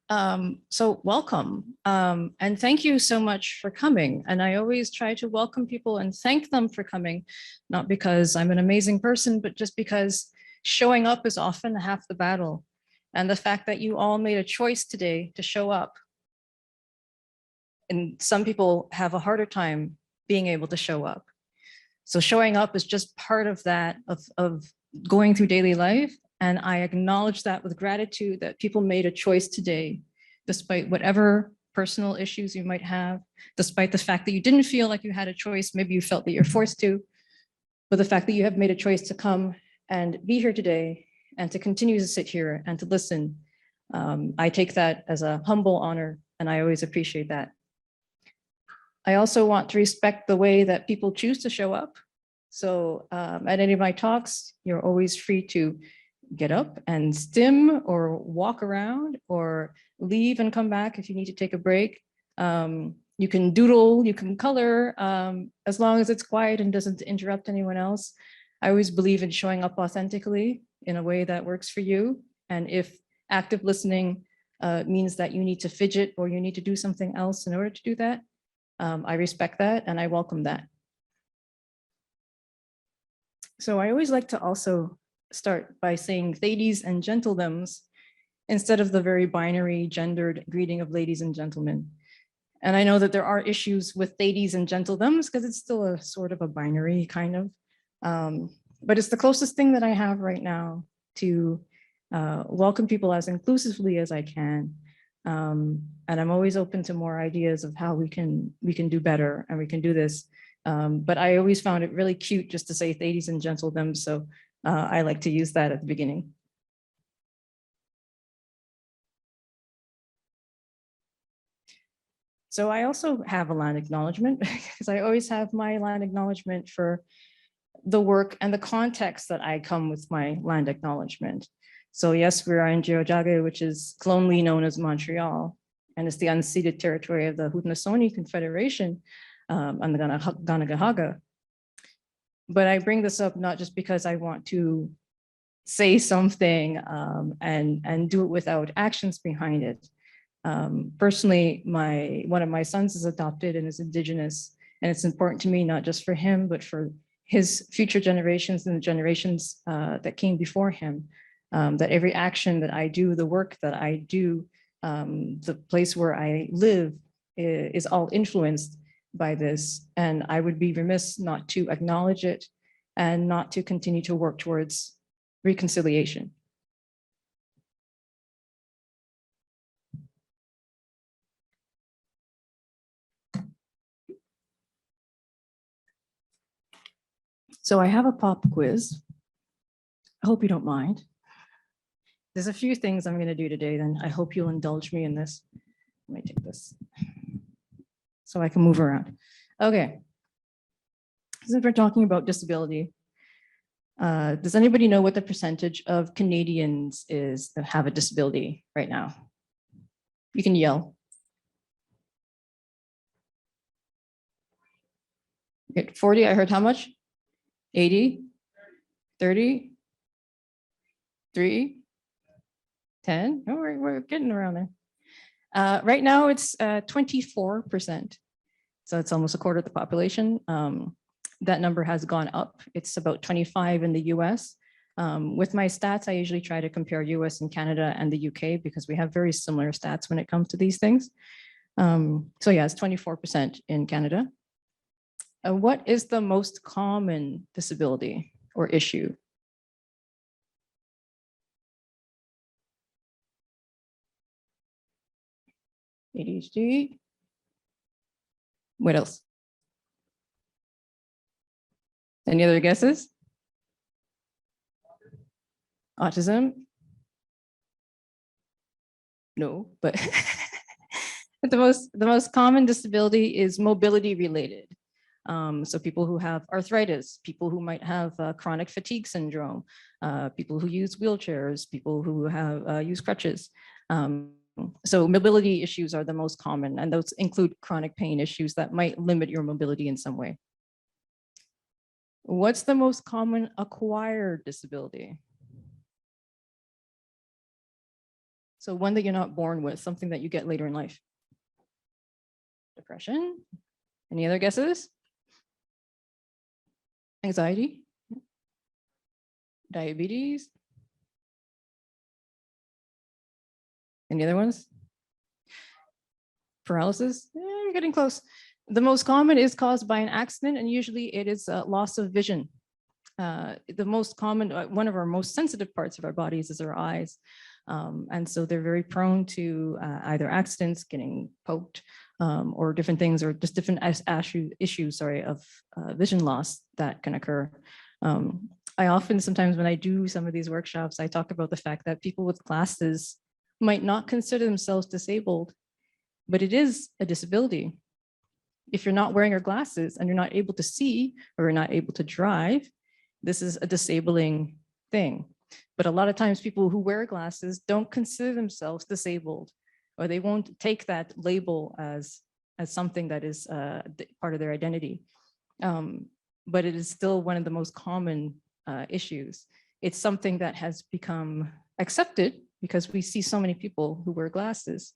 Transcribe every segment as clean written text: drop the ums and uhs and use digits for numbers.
So welcome, and thank you so much for coming. And I always try to welcome people and thank them for coming, not because I'm an amazing person, but just because showing up is often half the battle. And the fact that you all made a choice today to show up. And some people have a harder time being able to show up. So showing up is just part of that, of going through daily life. And I acknowledge that with gratitude that people made a choice today, despite whatever personal issues you might have, despite the fact that you didn't feel like you had a choice, maybe you felt that you're forced to, but the fact that you have made a choice to come and be here today and to continue to sit here and to listen. I take that as a humble honor, and I always appreciate that. I also want to respect the way that people choose to show up. So at any of my talks, you're always free to get up and stim or walk around or leave and come back if you need to take a break. You can doodle, you can color, as long as it's quiet and doesn't interrupt anyone else. I always believe in showing up authentically in a way that works for you. And if active listening means that you need to fidget or you need to do something else in order to do that, I respect that and I welcome that. So I always like to also start by saying ladies and gentlethems instead of the very binary gendered greeting of ladies and gentlemen. And I know that there are issues with ladies and gentlethems because it's still a sort of a binary kind of, but it's the closest thing that I have right now to welcome people as inclusively as I can. And I'm always open to more ideas of how we can do better and we can do this. But I always found it really cute just to say ladies and gentlethems. So I like to use that at the beginning. So I also have a land acknowledgement because I always have my land acknowledgement for the work and the context that I come with my land acknowledgement. So yes, we are in Tiohtià:ke, which is colonially known as Montreal, and it's the unceded territory of the Haudenosaunee Confederation and the Kanakahaga. But I bring this up not just because I want to say something and do it without actions behind it. Personally, one of my sons is adopted and is Indigenous, and it's important to me, not just for him, but for his future generations and the generations that came before him, that every action that I do, the work that I do, the place where I live is all influenced by this. And I would be remiss not to acknowledge it and not to continue to work towards reconciliation. So I have a pop quiz. I hope you don't mind. There's a few things I'm going to do today, then I hope you'll indulge me in this. Let me take this so I can move around. Okay. Since we're talking about disability, does anybody know what the percentage of Canadians is that have a disability right now? You can yell. Okay, 40, I heard how much? 80? 30? 3? 10? Oh, we're getting around there. Right now it's 24%. So it's almost a quarter of the population. That number has gone up. It's about 25 in the US. With my stats, I usually try to compare US and Canada and the UK because we have very similar stats when it comes to these things. So yeah, it's 24% in Canada. What is the most common disability or issue? ADHD. What else? Any other guesses? Autism? No, but but the most common disability is mobility related. So people who have arthritis, people who might have chronic fatigue syndrome, people who use wheelchairs, people who have use crutches. So mobility issues are the most common, and those include chronic pain issues that might limit your mobility in some way. What's the most common acquired disability? So one that you're not born with, something that you get later in life. Depression. Any other guesses? Anxiety. Diabetes. Any other ones? Paralysis. You're getting close. The most common is caused by an accident, and usually it is loss of vision. The most common, one of our most sensitive parts of our bodies is our eyes. And so they're very prone to either accidents, getting poked, or different things, or just different issues, of vision loss that can occur. I often, sometimes when I do some of these workshops, I talk about the fact that people with glasses might not consider themselves disabled, but it is a disability. If you're not wearing your glasses and you're not able to see, or you're not able to drive, this is a disabling thing. But a lot of times people who wear glasses don't consider themselves disabled, or they won't take that label as something that is part of their identity. But it is still one of the most common issues. It's something that has become accepted because we see so many people who wear glasses.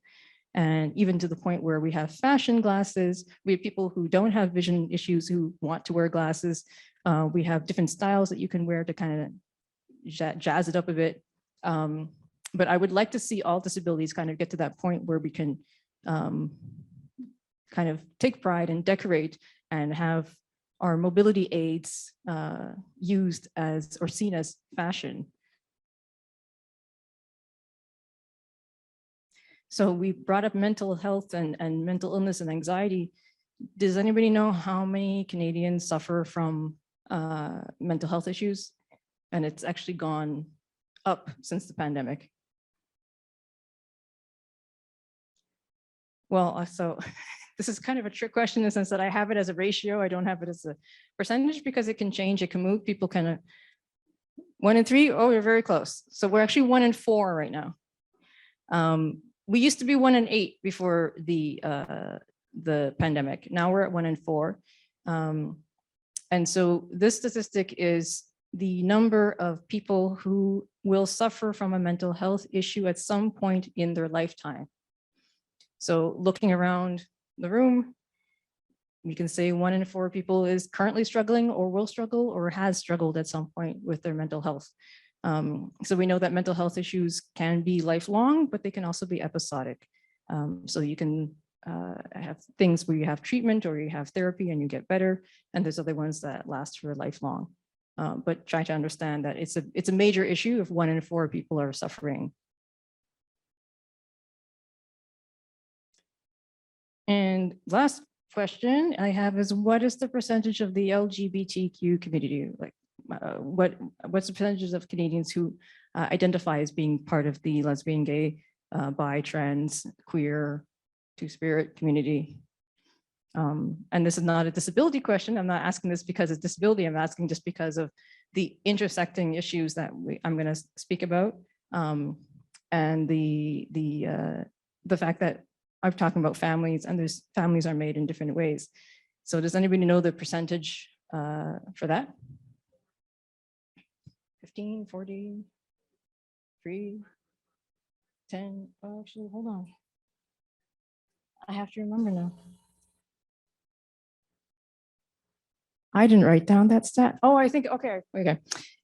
And even to the point where we have fashion glasses, we have people who don't have vision issues who want to wear glasses. We have different styles that you can wear to kind of jazz it up a bit. But I would like to see all disabilities kind of get to that point where we can kind of take pride and decorate and have our mobility aids used as or seen as fashion. So we brought up mental health and mental illness and anxiety. Does anybody know how many Canadians suffer from mental health issues? And it's actually gone up since the pandemic. Well, so this is kind of a trick question in the sense that I have it as a ratio. I don't have it as a percentage because it can change, it can move. People kind of 1 in 3, oh, you're very close. So we're actually 1 in 4 right now. We used to be 1 in 8 before the pandemic. Now we're at 1 in 4. And so this statistic is the number of people who will suffer from a mental health issue at some point in their lifetime. So looking around the room, you can say 1 in 4 people is currently struggling or will struggle or has struggled at some point with their mental health. So we know that mental health issues can be lifelong, but they can also be episodic. So you can have things where you have treatment or you have therapy and you get better, and there's other ones that last for lifelong. But try to understand that it's a major issue if 1 in 4 people are suffering. And last question I have is, what is the percentage of the LGBTQ community? Like, what's the percentages of Canadians who identify as being part of the lesbian, gay, bi, trans, queer, two-spirit community? And this is not a disability question. I'm not asking this because it's disability. I'm asking just because of the intersecting issues that I'm going to speak about, and the fact that I'm talking about families, and there's families are made in different ways. So does anybody know the percentage for that? 15, 40, 3, 10, oh, actually, hold on. I have to remember now. I didn't write down that stat. Oh, I think, okay.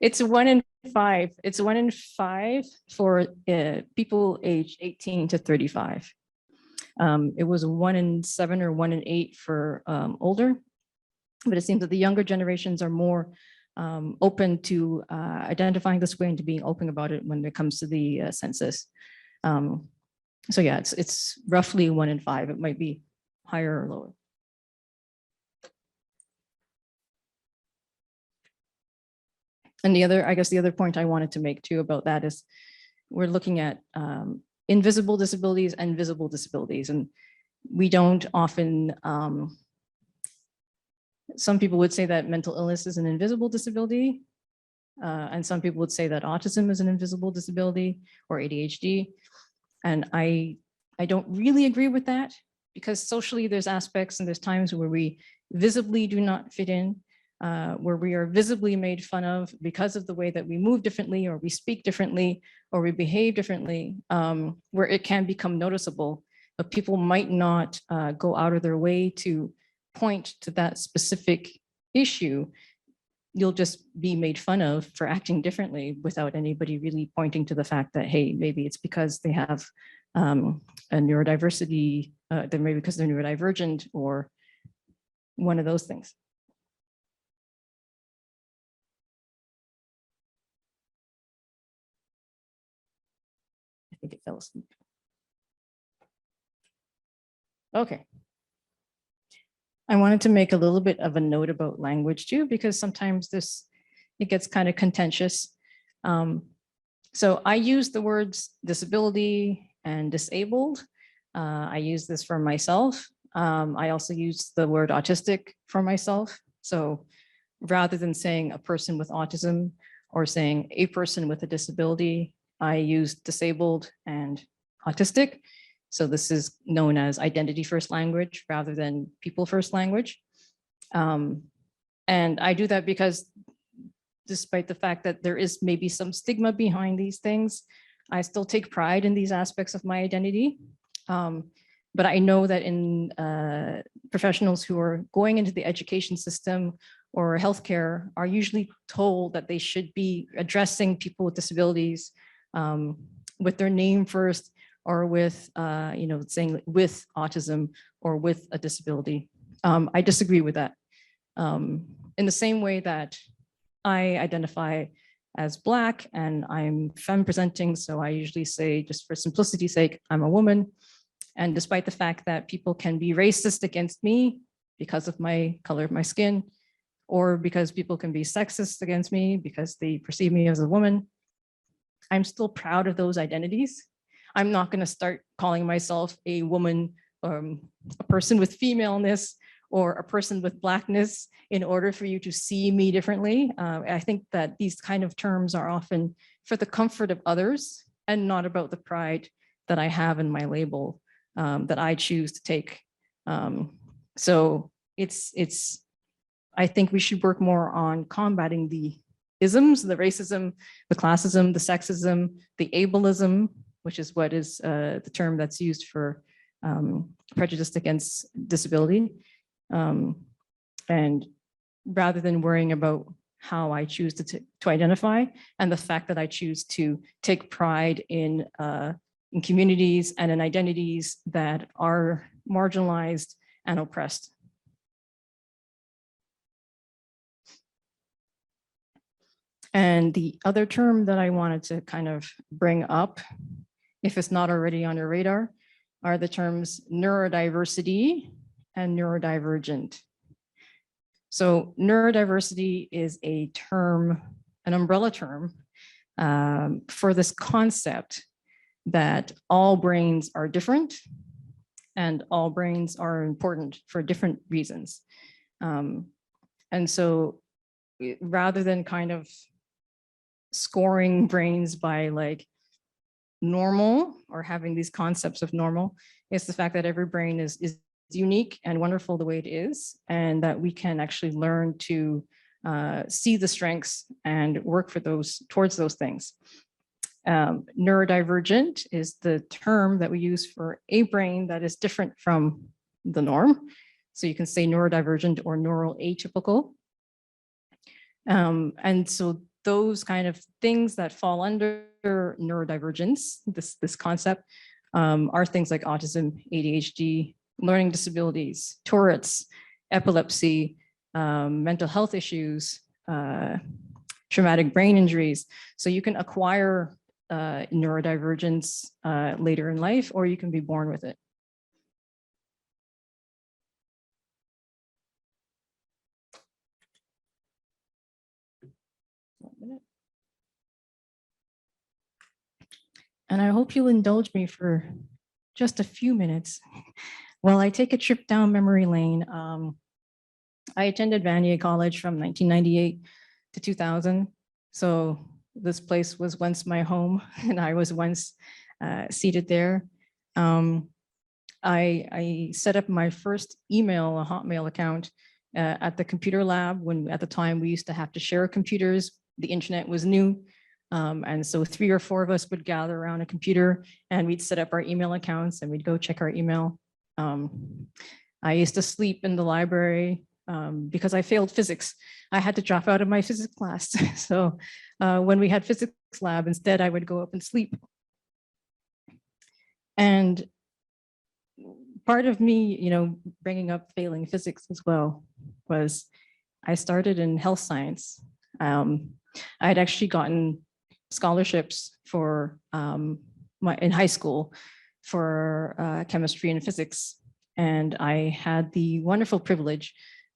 It's 1 in 5. It's 1 in 5 for people aged 18 to 35. It was 1 in 7 or 1 in 8 for older, but it seems that the younger generations are more open to identifying this way and to being open about it when it comes to the census. So yeah, it's roughly 1 in 5. It might be higher or lower. And I guess the other point I wanted to make too about that is we're looking at invisible disabilities and visible disabilities, and we don't often, some people would say that mental illness is an invisible disability, and some people would say that autism is an invisible disability, or ADHD. And I don't really agree with that, because socially there's aspects and there's times where we visibly do not fit in. where we are visibly made fun of because of the way that we move differently, or we speak differently, or we behave differently, where it can become noticeable, but people might not go out of their way to point to that specific issue. You'll just be made fun of for acting differently without anybody really pointing to the fact that, hey, maybe it's because they have a neurodiversity, then maybe because they're neurodivergent or one of those things. I think it fell asleep. Okay. I wanted to make a little bit of a note about language too, because sometimes it gets kind of contentious. So I use the words disability and disabled. I use this for myself. I also use the word autistic for myself. So rather than saying a person with autism or saying a person with a disability, I use disabled and autistic. So this is known as identity first language rather than people first language. And I do that because despite the fact that there is maybe some stigma behind these things, I still take pride in these aspects of my identity. But I know that in professionals who are going into the education system or healthcare are usually told that they should be addressing people with disabilities with their name first, or with, saying with autism or with a disability. I disagree with that. In the same way that I identify as Black and I'm femme presenting, so I usually say, just for simplicity's sake, I'm a woman. And despite the fact that people can be racist against me because of my color of my skin, or because people can be sexist against me because they perceive me as a woman, I'm still proud of those identities. I'm not going to start calling myself a woman, a person with femaleness, or a person with Blackness in order for you to see me differently. I think that these kind of terms are often for the comfort of others and not about the pride that I have in my label that I choose to take. So I think we should work more on combating the isms, the racism, the classism, the sexism, the ableism, which is what is the term that's used for prejudice against disability. And rather than worrying about how I choose to identify and the fact that I choose to take pride in communities and in identities that are marginalized and oppressed. And the other term that I wanted to kind of bring up, if it's not already on your radar, are the terms neurodiversity and neurodivergent. So neurodiversity is a term, an umbrella term for this concept that all brains are different and all brains are important for different reasons. And so rather than kind of scoring brains by like normal or having these concepts of normal, it's the fact that every brain is unique and wonderful the way it is, and that we can actually learn to see the strengths and work for towards those things. Neurodivergent is the term that we use for a brain that is different from the norm. So you can say neurodivergent or neural atypical. And so those kind of things that fall under neurodivergence, this concept, are things like autism, ADHD, learning disabilities, Tourette's, epilepsy, mental health issues, traumatic brain injuries. So you can acquire neurodivergence later in life, or you can be born with it. And I hope you'll indulge me for just a few minutes while I take a trip down memory lane. I attended Vanier College from 1998 to 2000. So this place was once my home and I was once seated there. I set up my first email, a Hotmail account at the computer lab, when at the time we used to have to share computers. The internet was new. And so 3 or 4 of us would gather around a computer and we'd set up our email accounts and we'd go check our email. I used to sleep in the library because I failed physics. I had to drop out of my physics class. So when we had physics lab, instead I would go up and sleep. And part of me, you know, bringing up failing physics as well was I started in health science. I had actually gotten scholarships for in high school for chemistry and physics. And I had the wonderful privilege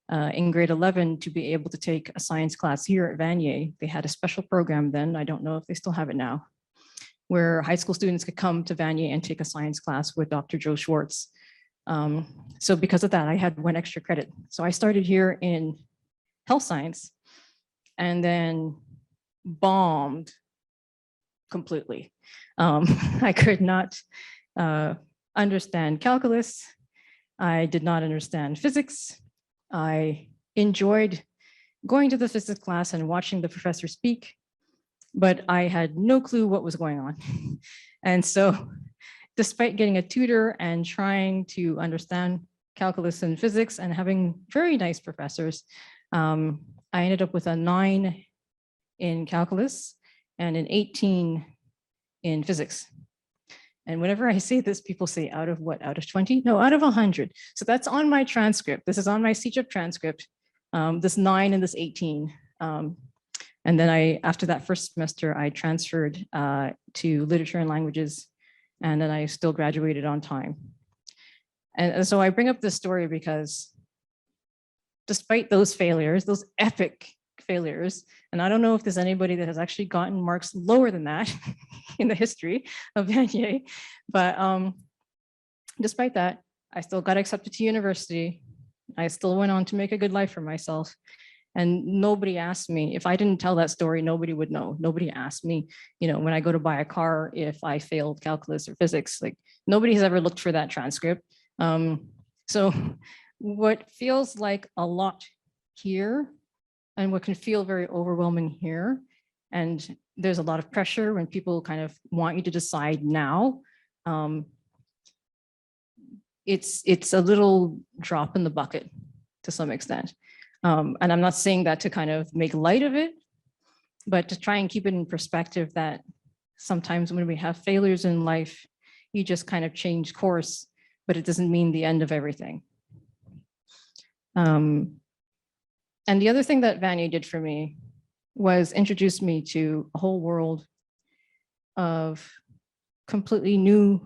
in grade 11 to be able to take a science class here at Vanier. They had a special program then, I don't know if they still have it now, where high school students could come to Vanier and take a science class with Dr. Joe Schwartz. So because of that, I had 1 extra credit. So I started here in health science and then bombed completely. I could not understand calculus. I did not understand physics. I enjoyed going to the physics class and watching the professor speak, but I had no clue what was going on. And so despite getting a tutor and trying to understand calculus and physics and having very nice professors, I ended up with a 9 in calculus and an 18 in physics. And whenever I say this, people say out of what, out of 20? No, out of 100. So that's on my transcript. This is on my CJEP transcript, this 9 and this 18. And then after that first semester, I transferred to literature and languages, and then I still graduated on time. And so I bring up this story because despite those failures, those epic failures, and I don't know if there's anybody that has actually gotten marks lower than that in the history of Vanier, but despite that, I still got accepted to university. I still went on to make a good life for myself. And nobody asked me, if I didn't tell that story, nobody would know. Nobody asked me, you know, when I go to buy a car, if I failed calculus or physics, like nobody has ever looked for that transcript. So what feels like a lot here and what can feel very overwhelming here, and there's a lot of pressure when people kind of want you to decide now, it's a little drop in the bucket to some extent. And I'm not saying that to kind of make light of it, but to try and keep it in perspective that sometimes when we have failures in life, you just kind of change course, but it doesn't mean the end of everything. And the other thing that Vanier did for me was introduce me to a whole world of completely new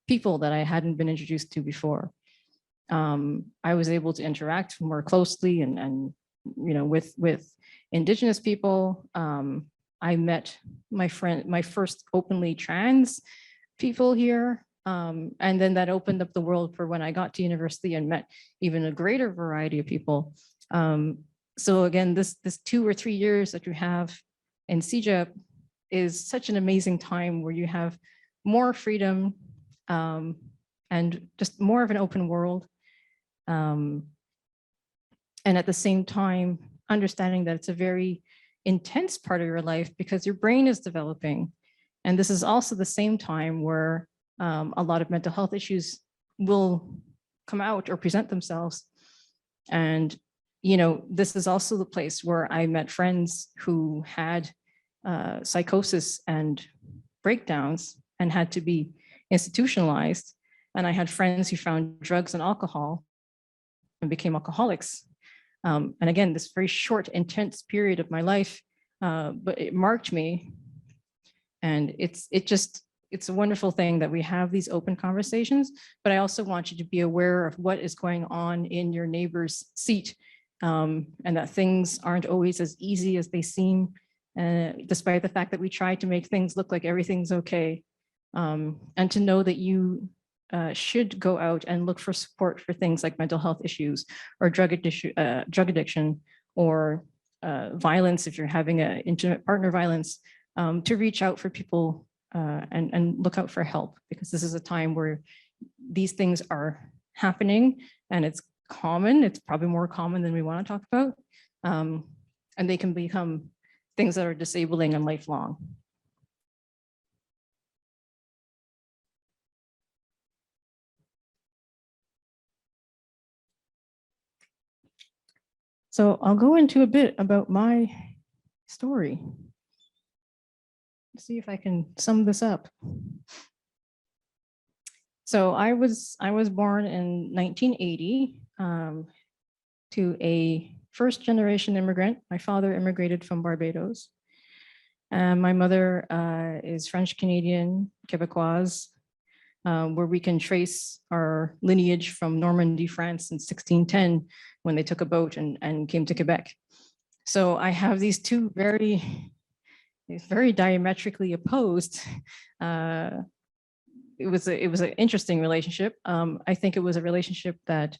people that I hadn't been introduced to before. I was able to interact more closely and you know, with Indigenous people. I met my first openly trans people here. And then that opened up the world for when I got to university and met even a greater variety of people. So again, this 2 or 3 years that you have in CJEP is such an amazing time where you have more freedom and just more of an open world. And at the same time, understanding that it's a very intense part of your life because your brain is developing. And this is also the same time where a lot of mental health issues will come out or present themselves. And, you know, this is also the place where I met friends who had psychosis and breakdowns and had to be institutionalized. And I had friends who found drugs and alcohol and became alcoholics. And again, this very short, intense period of my life, but it marked me. And it's a wonderful thing that we have these open conversations, but I also want you to be aware of what is going on in your neighbor's seat, and that things aren't always as easy as they seem, despite the fact that we try to make things look like everything's okay. And to know that you should go out and look for support for things like mental health issues or drug addiction or violence if you're having an intimate partner violence, to reach out for people and look out for help, because this is a time where these things are happening and it's common. It's probably more common than we want to talk about. And they can become things that are disabling and lifelong. So I'll go into a bit about my story. Let's see if I can sum this up. So I was born in 1980 to a first generation immigrant. My father immigrated from Barbados. And my mother is French Canadian, Quebecoise, where we can trace our lineage from Normandy, France in 1610, when they took a boat and came to Quebec. So I have these two very diametrically opposed. It was an interesting relationship. I think it was a relationship that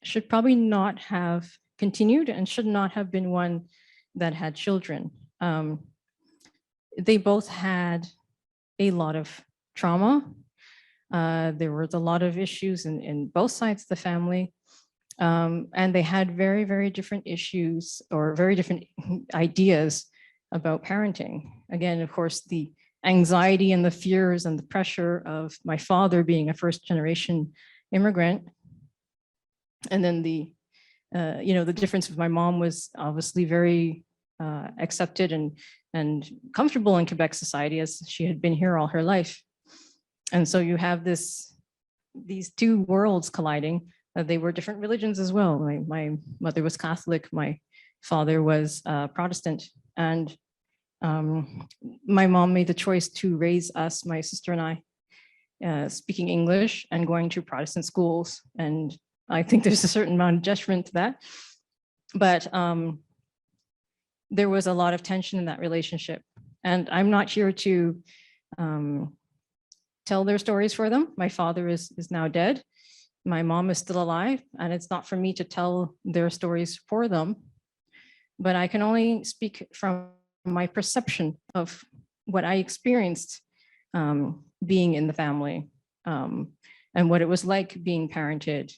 should probably not have continued and should not have been one that had children. They both had a lot of trauma. There was a lot of issues in both sides of the family. And they had very, very different issues or very different ideas about parenting. Again, of course, the anxiety and the fears and the pressure of my father being a first generation immigrant. And then the difference with my mom was obviously very accepted and comfortable in Quebec society, as she had been here all her life. And so you have these two worlds colliding. They were different religions as well. My mother was Catholic, my father was Protestant. And my mom made the choice to raise us, my sister and I, speaking English and going to Protestant schools. And I think there's a certain amount of judgment to that. But there was a lot of tension in that relationship. And I'm not here to tell their stories for them. My father is now dead. My mom is still alive, and it's not for me to tell their stories for them. But I can only speak from my perception of what I experienced being in the family, and what it was like being parented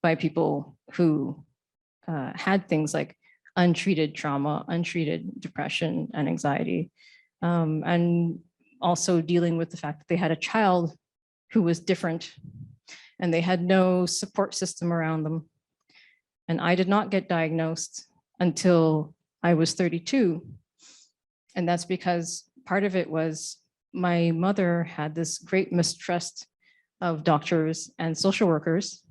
by people who had things like untreated trauma, untreated depression and anxiety, and also dealing with the fact that they had a child who was different and they had no support system around them. And I did not get diagnosed until I was 32. And that's because part of it was my mother had this great mistrust of doctors and social workers,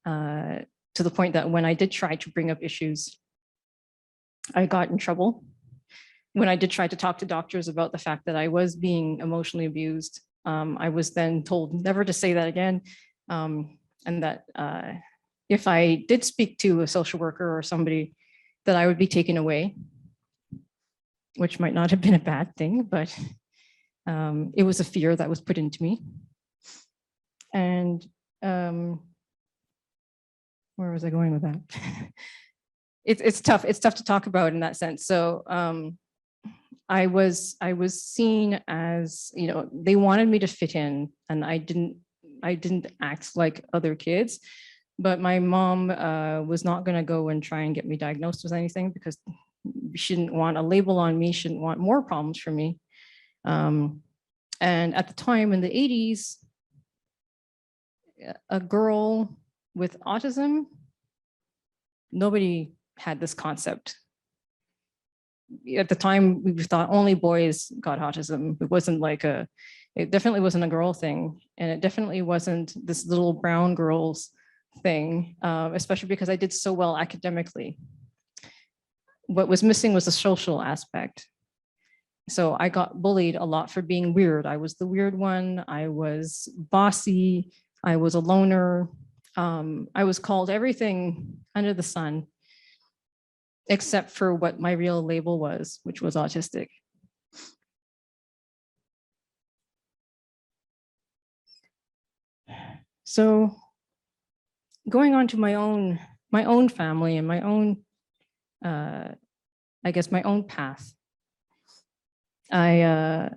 to the point that when I did try to bring up issues, I got in trouble. When I did try to talk to doctors about the fact that I was being emotionally abused, I was then told never to say that again. And that if I did speak to a social worker or somebody, that I would be taken away, which might not have been a bad thing, but it was a fear that was put into me. And where was I going with that? It's tough. It's tough to talk about in that sense. So I was seen as, they wanted me to fit in, and I didn't act like other kids. But my mom was not going to go and try and get me diagnosed with anything, because she didn't want a label on me. She didn't want more problems for me. And at the time in the 80s, a girl with autism, nobody had this concept. At the time, we thought only boys got autism. It wasn't like it definitely wasn't a girl thing. And it definitely wasn't this little brown girls thing, especially because I did so well academically. What was missing was the social aspect. So I got bullied a lot for being weird. I was the weird one. I was bossy. I was a loner. I was called everything under the sun, except for what my real label was, which was autistic. So going on to my own family and my own, I guess my own path. I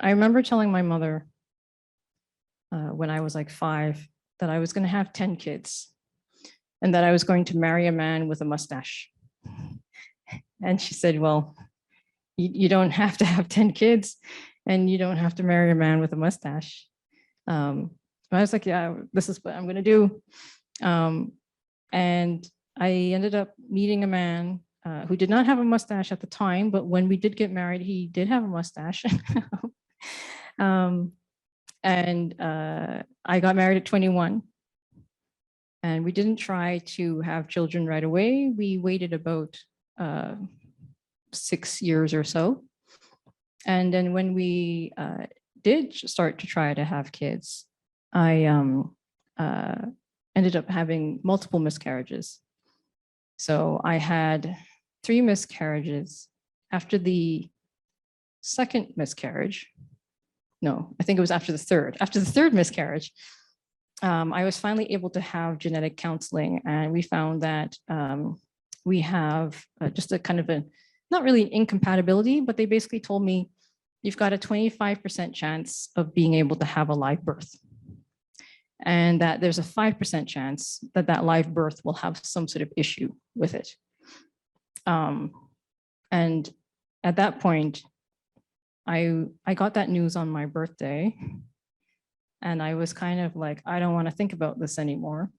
remember telling my mother when I was like 5 that I was going to have 10 kids. and that I was going to marry a man with a mustache. And she said, well, you don't have to have 10 kids and you don't have to marry a man with a mustache. I was like, yeah, this is what I'm going to do. And I ended up meeting a man who did not have a mustache at the time, but when we did get married, he did have a mustache. And I got married at 21. And we didn't try to have children right away. We waited about 6 years or so. And then when we did start to try to have kids, I ended up having multiple miscarriages. So I had 3 miscarriages. After the second miscarriage, no, I think it was after the third. After the third miscarriage, I was finally able to have genetic counseling, and we found that we have just a kind of a, not really incompatibility, but they basically told me, you've got a 25% chance of being able to have a live birth. And that there's a 5% chance that that live birth will have some sort of issue with it. And at that point, I got that news on my birthday, and I was kind of like, I don't want to think about this anymore.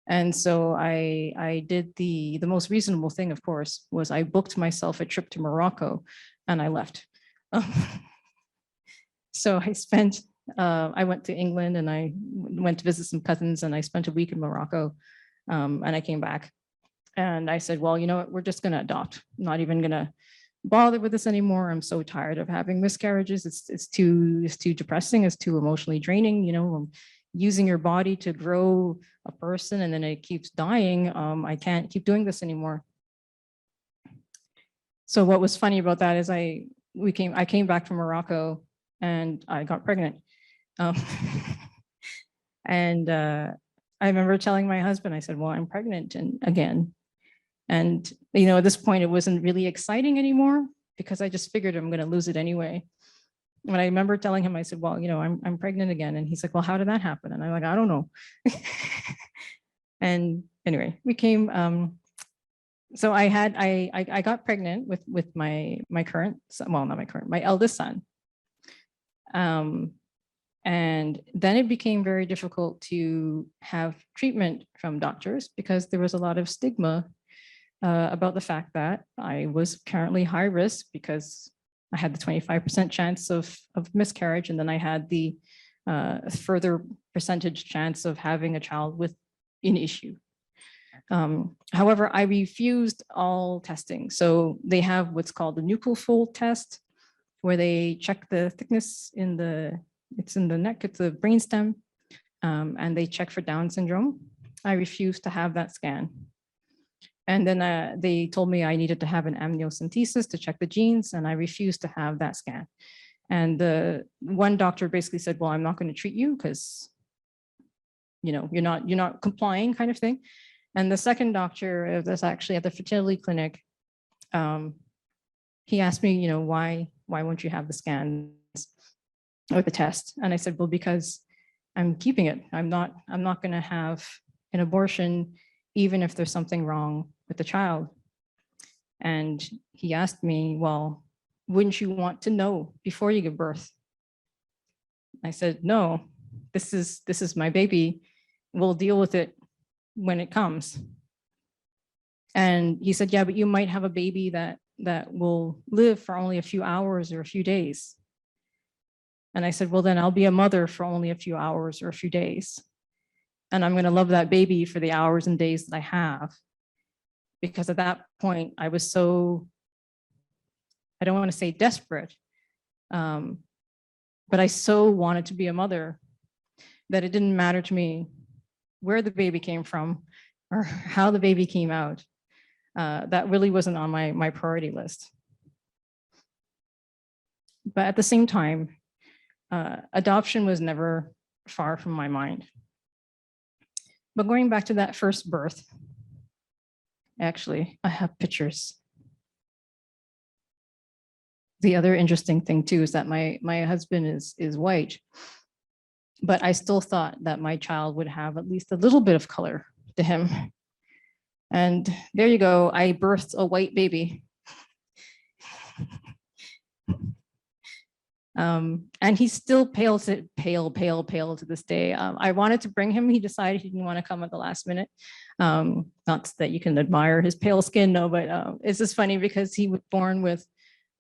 And so I did the most reasonable thing, of course, was I booked myself a trip to Morocco and I left. So I went to England and I went to visit some cousins, and I spent a week in Morocco, and I came back and I said, well, you know what, we're just going to adopt. I'm not even going to bother with this anymore. I'm so tired of having miscarriages. It's too depressing. It's too emotionally draining. You know, using your body to grow a person and then it keeps dying. I can't keep doing this anymore. So what was funny about that is I came back from Morocco and I got pregnant. And I remember telling my husband, I said, well, I'm pregnant again. And, you know, at this point, it wasn't really exciting anymore because I just figured I'm going to lose it anyway. When I remember telling him, I said, well, you know, I'm pregnant again. And he's like, well, how did that happen? And I'm like, I don't know. And anyway, we came, so I got pregnant with my current son, well, not my current, my eldest son. And then it became very difficult to have treatment from doctors because there was a lot of stigma about the fact that I was currently high risk because I had the 25% chance of miscarriage, and then I had the further percentage chance of having a child with an issue. However, I refused all testing. So they have what's called the nuchal fold test, where they check the thickness it's in the neck, it's the brainstem, and they check for Down syndrome. I refused to have that scan. And then they told me I needed to have an amniocentesis to check the genes, and I refused to have that scan. And the one doctor basically said, well, I'm not going to treat you because, you know, you're not complying, kind of thing. And the second doctor that's actually at the fertility clinic, he asked me, you know, why won't you have the scans or the test? And I said, well, because I'm keeping it. I'm not going to have an abortion, even if there's something wrong with the child. And he asked me, well, wouldn't you want to know before you give birth? I said, no, this is my baby. We'll deal with it when it comes. And he said, yeah, but you might have a baby that will live for only a few hours or a few days. And I said, well, then I'll be a mother for only a few hours or a few days. And I'm going to love that baby for the hours and days that I have. Because at that point, I was so, I don't want to say desperate, but I so wanted to be a mother that it didn't matter to me where the baby came from or how the baby came out. That really wasn't on my priority list. But at the same time, adoption was never far from my mind. But going back to that first birth, actually, I have pictures. The other interesting thing too is that my husband is white, but I still thought that my child would have at least a little bit of color to him. And there you go, I birthed a white baby. And he's still pale to this day. I wanted to bring him. He decided he didn't want to come at the last minute. Not that you can admire his pale skin, no, but it's just funny because he was born with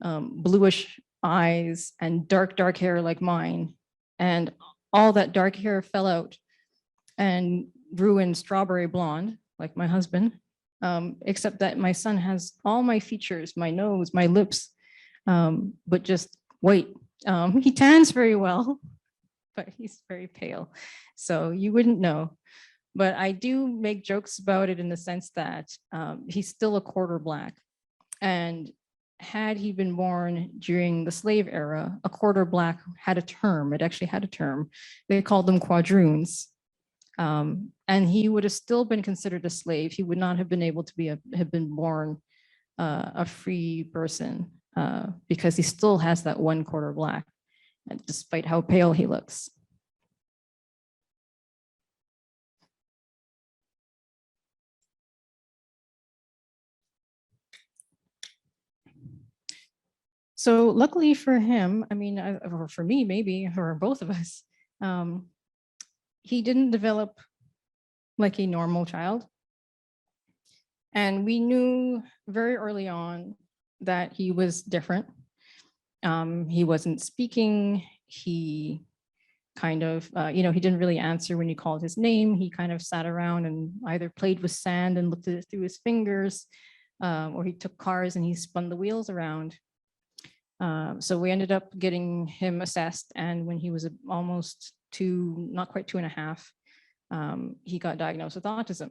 bluish eyes and dark hair like mine. And all that dark hair fell out and grew in strawberry blonde, like my husband, except that my son has all my features, my nose, my lips, but just white. He tans very well, but he's very pale. So you wouldn't know. But I do make jokes about it in the sense that he's still a quarter Black. And had he been born during the slave era, a quarter Black had a term. It actually had a term. They called them quadroons. And he would have still been considered a slave. He would not have been able to have been born a free person because he still has that 1/4 Black, despite how pale he looks. So luckily for him, I mean, or for me, maybe, or both of us, he didn't develop like a normal child. And we knew very early on that he was different. He wasn't speaking. He kind of, he didn't really answer when you called his name. He kind of sat around and either played with sand and looked at it through his fingers, or he took cars and he spun the wheels around. So we ended up getting him assessed. And when he was almost 2, not quite 2.5, he got diagnosed with autism.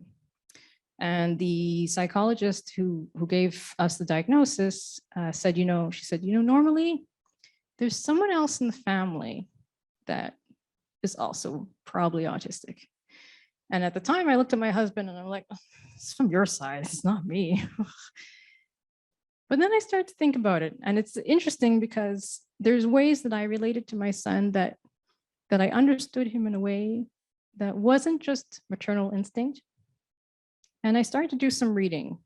And the psychologist who gave us the diagnosis said, she said, normally there's someone else in the family that is also probably autistic. And at the time I looked at my husband and I'm like, it's from your side, it's not me. But then I started to think about it. And it's interesting because there's ways that I related to my son that I understood him in a way that wasn't just maternal instinct. And I started to do some reading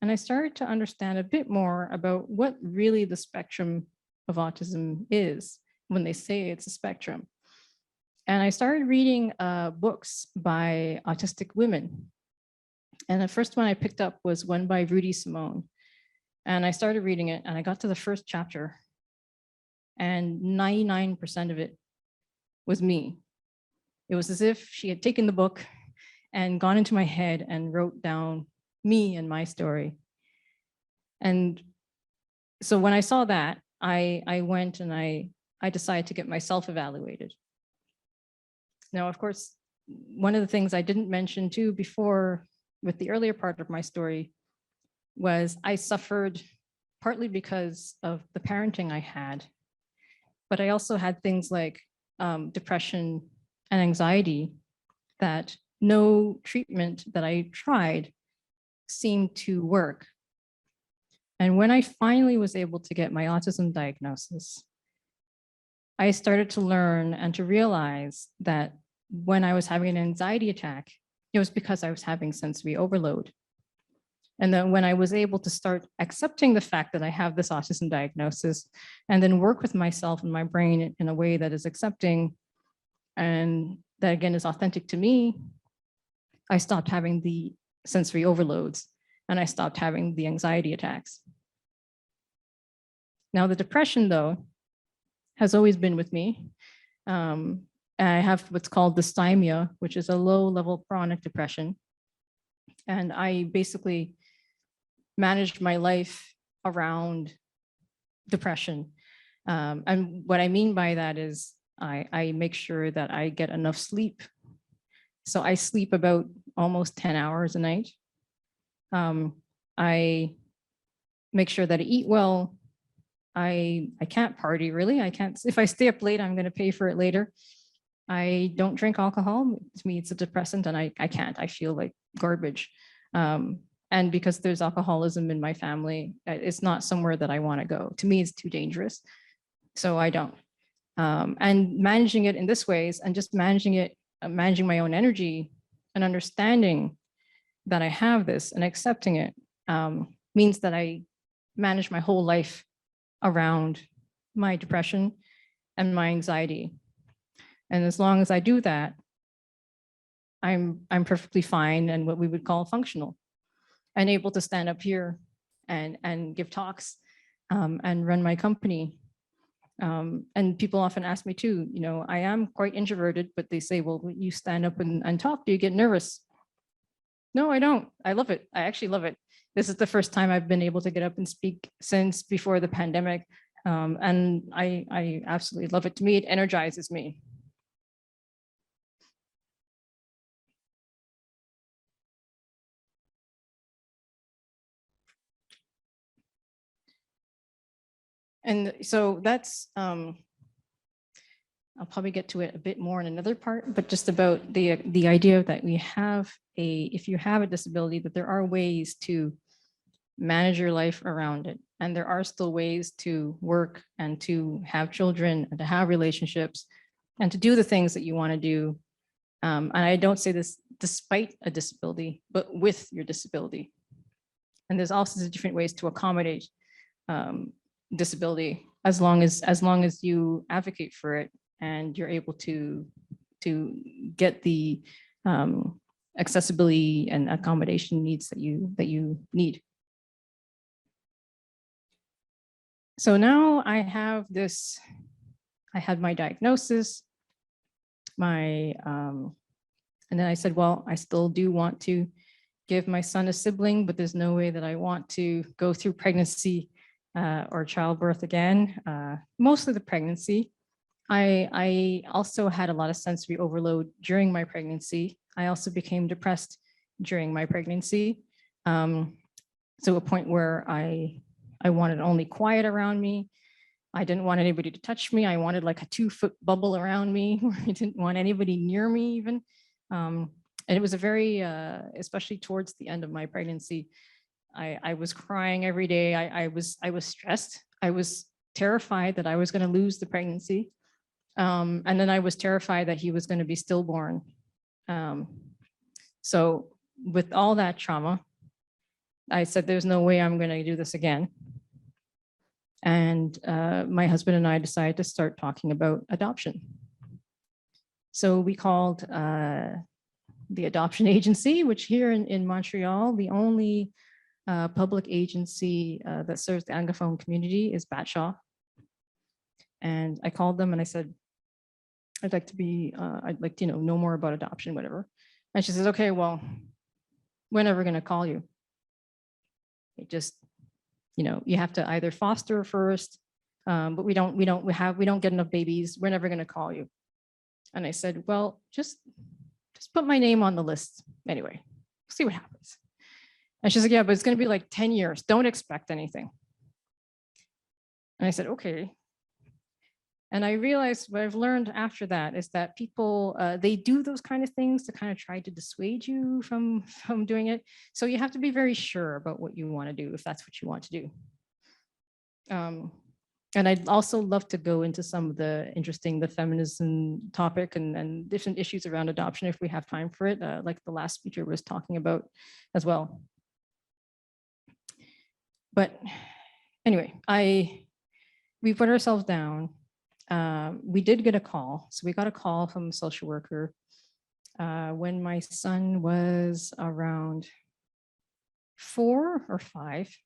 and I started to understand a bit more about what really the spectrum of autism is when they say it's a spectrum. And I started reading books by autistic women. And the first one I picked up was one by Rudy Simone. And I started reading it and I got to the first chapter and 99% of it was me. It was as if she had taken the book and gone into my head and wrote down me and my story. And so when I saw that, I went and I decided to get myself evaluated. Now, of course, one of the things I didn't mention too before with the earlier part of my story was I suffered partly because of the parenting I had, but I also had things like depression and anxiety that no treatment that I tried seemed to work. And when I finally was able to get my autism diagnosis, I started to learn and to realize that when I was having an anxiety attack, it was because I was having sensory overload. And then when I was able to start accepting the fact that I have this autism diagnosis and then work with myself and my brain in a way that is accepting and that again is authentic to me, I stopped having the sensory overloads and I stopped having the anxiety attacks. Now the depression though has always been with me. And I have what's called Dysthymia, which is a low-level chronic depression. And I basically managed my life around depression. And what I mean by that is I make sure that I get enough sleep. So I sleep about almost 10 hours a night. I make sure that I eat well. I can't party really. I can't, if I stay up late, I'm going to pay for it later. I don't drink alcohol. To me, it's a depressant and I can't, I feel like garbage. And because there's alcoholism in my family, it's not somewhere that I want to go. To me, it's too dangerous. So I don't. And managing it in this ways and just managing it, managing my own energy and understanding that I have this, and accepting it means that I manage my whole life around my depression and my anxiety. And as long as I do that, I'm perfectly fine and what we would call functional, and able to stand up here and give talks and run my company. And people often ask me too, you know, I am quite introverted, but they say, well, when you stand up and talk, do you get nervous? No, I don't. I love it. I actually love it. This is the first time I've been able to get up and speak since before the pandemic. And I absolutely love it. To me, it energizes me. And so that's, I'll probably get to it a bit more in another part, but just about the idea that we have if you have a disability, that there are ways to manage your life around it. And there are still ways to work and to have children and to have relationships and to do the things that you want to do. And I don't say this despite a disability, but with your disability. And there's also different ways to accommodate disability as long as you advocate for it and you're able to get the accessibility and accommodation needs that you need. So now I have this, I had my diagnosis, and then I said, well, I still do want to give my son a sibling, but there's no way that I want to go through pregnancy or childbirth again, mostly the pregnancy. I also had a lot of sensory overload during my pregnancy. I also became depressed during my pregnancy. So a point where I wanted only quiet around me. I didn't want anybody to touch me. I wanted like a 2-foot bubble around me where I didn't want anybody near me even. And it was a very, especially towards the end of my pregnancy, I was crying every day. I was stressed. I was terrified that I was going to lose the pregnancy. And then I was terrified that he was going to be stillborn. So with all that trauma, I said, there's no way I'm going to do this again. And my husband and I decided to start talking about adoption. So we called the adoption agency, which here in Montreal, the only public agency that serves the Anglophone community is Batshaw. And I called them and I said, I'd like to know more about adoption, whatever. And she says, okay, well, we're never going to call you. It just, you have to either foster first, but we don't get enough babies. We're never going to call you. And I said, well, just put my name on the list anyway, see what happens. And she's like, yeah, but it's going to be like 10 years. Don't expect anything. And I said, okay. And I realized what I've learned after that is that people, they do those kind of things to kind of try to dissuade you from doing it. So you have to be very sure about what you want to do if that's what you want to do. And I'd also love to go into some of the feminism topic and different issues around adoption if we have time for it, like the last speaker was talking about as well. But anyway, we put ourselves down. We did get a call. So we got a call from a social worker when my son was around 4 or 5.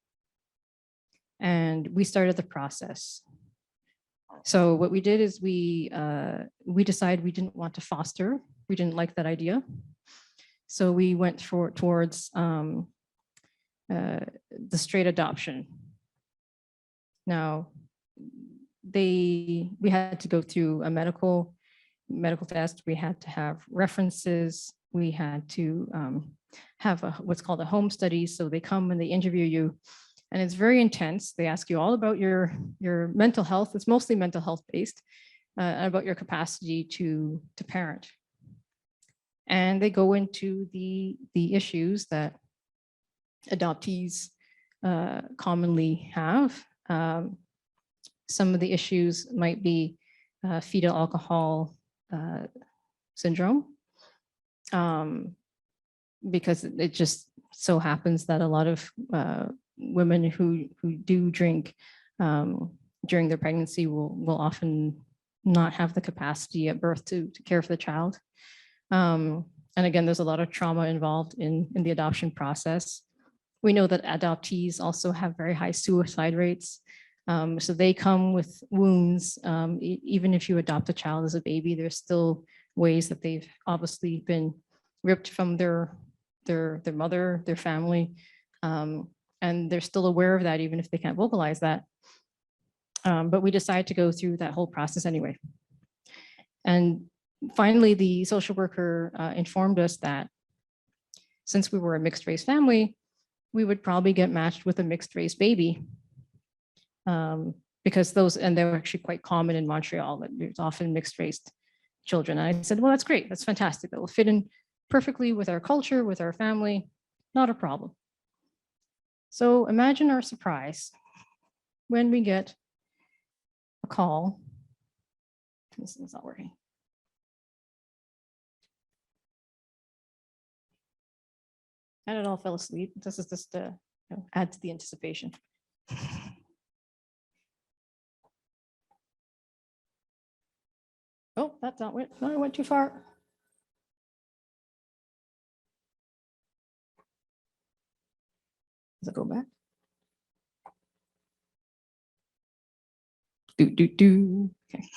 And we started the process. So what we did is we decided we didn't want to foster. We didn't like that idea. So we went towards the straight adoption. Now, we had to go through a medical test. We had to have references. We had to have what's called a home study. So they come and they interview you. And it's very intense. They ask you all about your mental health. It's mostly mental health based, about your capacity to parent. And they go into the issues that adoptees commonly have. Some of the issues might be fetal alcohol syndrome. because it just so happens that a lot of women who do drink during their pregnancy will often not have the capacity at birth to care for the child. And again, there's a lot of trauma involved in the adoption process. We know that adoptees also have very high suicide rates. So they come with wounds. Even if you adopt a child as a baby, there's still ways that they've obviously been ripped from their mother, their family, and they're still aware of that, even if they can't vocalize that. But we decided to go through that whole process anyway. And finally, the social worker informed us that since we were a mixed race family, we would probably get matched with a mixed race baby. Because those, and they were actually quite common in Montreal, that there's often mixed race children. And I said, well, that's great. That's fantastic. That will fit in perfectly with our culture, with our family, not a problem. So imagine our surprise when we get a call. This is not working. And it all fell asleep. This is just to add to the anticipation. Oh, that's not it. No, I went too far. Does it go back? Okay.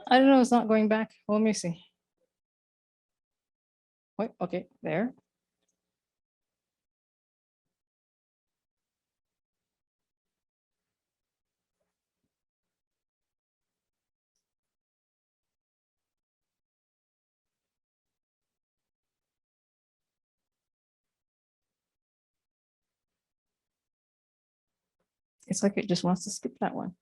I don't know, it's not going back. Well, let me see. Wait, okay, there. It's like it just wants to skip that one.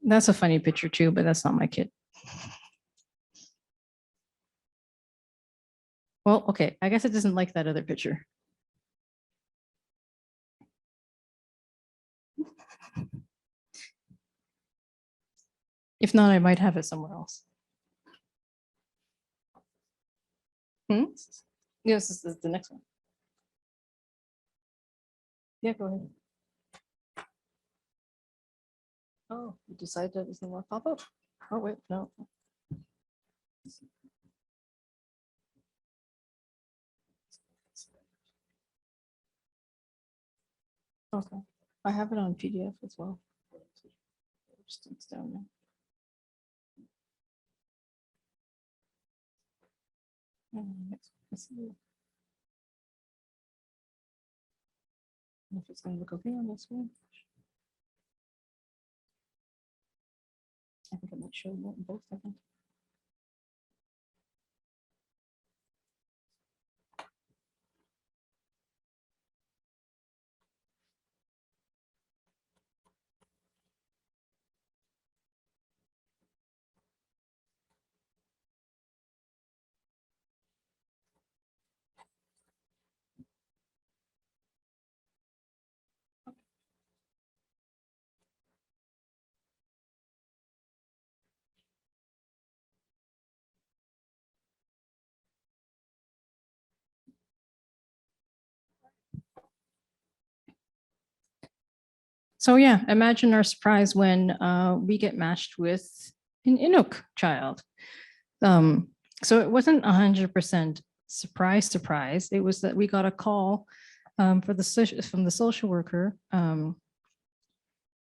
That's a funny picture too, but that's not my kid. Well, okay, I guess it doesn't like that other picture. If not, I might have it somewhere else. Yes, this is the next one. Yeah, go ahead. Oh, you decided that doesn't want to pop up. Oh, wait, no. Okay, I have it on PDF as well. It's down there. Let's see if it's going to look okay on this one. I think I might show both of them. So yeah, imagine our surprise when we get matched with an Inuk child. So it wasn't 100% surprise. It was that we got a call from the social worker. And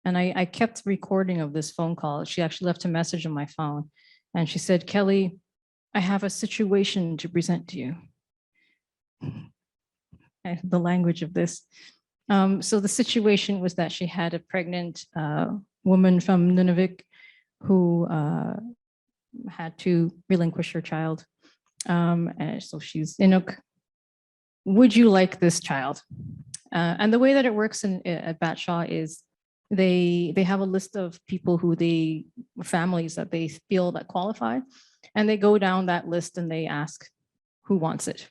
I kept recording of this phone call. She actually left a message on my phone. And she said, Kelly, I have a situation to present to you. The language of this. So the situation was that she had a pregnant woman from Nunavik who had to relinquish her child And so she's, would you like this child? And the way that it works at Bat Shaw is they have a list of people families that they feel that qualify, and they go down that list and they ask who wants it.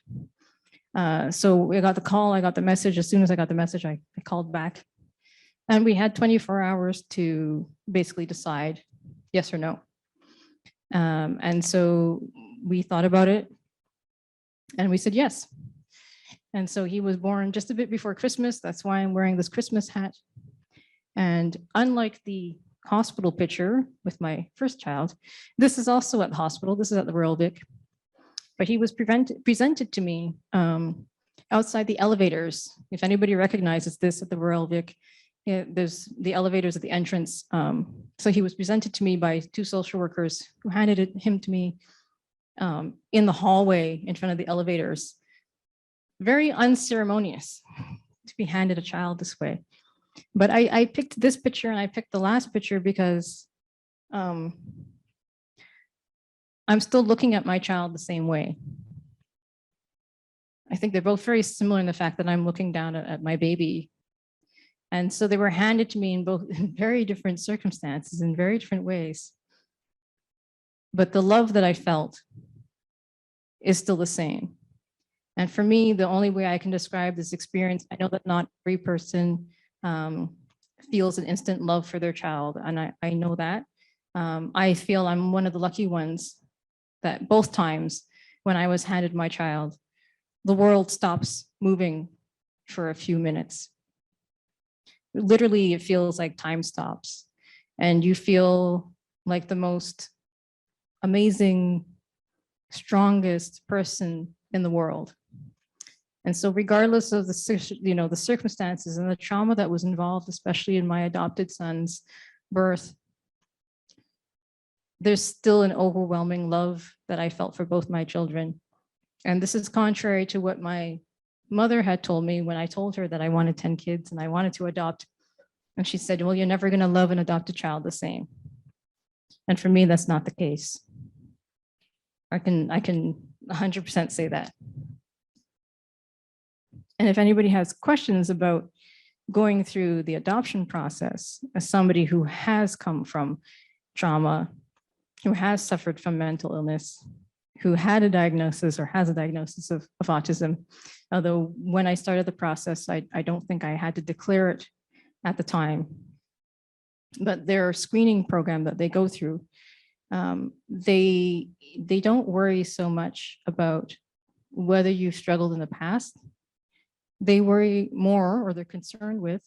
So we got the call, I got the message. As soon as I got the message, I called back, and we had 24 hours to basically decide yes or no. And so we thought about it and we said yes. And so he was born just a bit before Christmas. That's why I'm wearing this Christmas hat. And unlike the hospital picture with my first child, this is also at the hospital. This is at the Royal Vic. But he was presented to me outside the elevators. If anybody recognizes this at the Royal Vic, there's the elevators at the entrance. So he was presented to me by 2 social workers who handed him to me in the hallway in front of the elevators. Very unceremonious to be handed a child this way. But I picked this picture and I picked the last picture because I'm still looking at my child the same way. I think they're both very similar in the fact that I'm looking down at my baby. And so they were handed to me in very different circumstances, in very different ways. But the love that I felt is still the same. And for me, the only way I can describe this experience, I know that not every person feels an instant love for their child, and I know that. I feel I'm one of the lucky ones that both times when I was handed my child, the world stops moving for a few minutes. Literally, it feels like time stops, and you feel like the most amazing, strongest person in the world. And so regardless of the circumstances and the trauma that was involved, especially in my adopted son's birth, there's still an overwhelming love that I felt for both my children. And this is contrary to what my mother had told me when I told her that I wanted 10 kids and I wanted to adopt. And she said, well, you're never going to love an adopted child the same. And for me, that's not the case. I can 100% say that. And if anybody has questions about going through the adoption process as somebody who has come from trauma, who has suffered from mental illness, who had a diagnosis or has a diagnosis of autism, although when I started the process, I don't think I had to declare it at the time, but their screening program that they go through, they don't worry so much about whether you've struggled in the past. They worry more, or they're concerned with,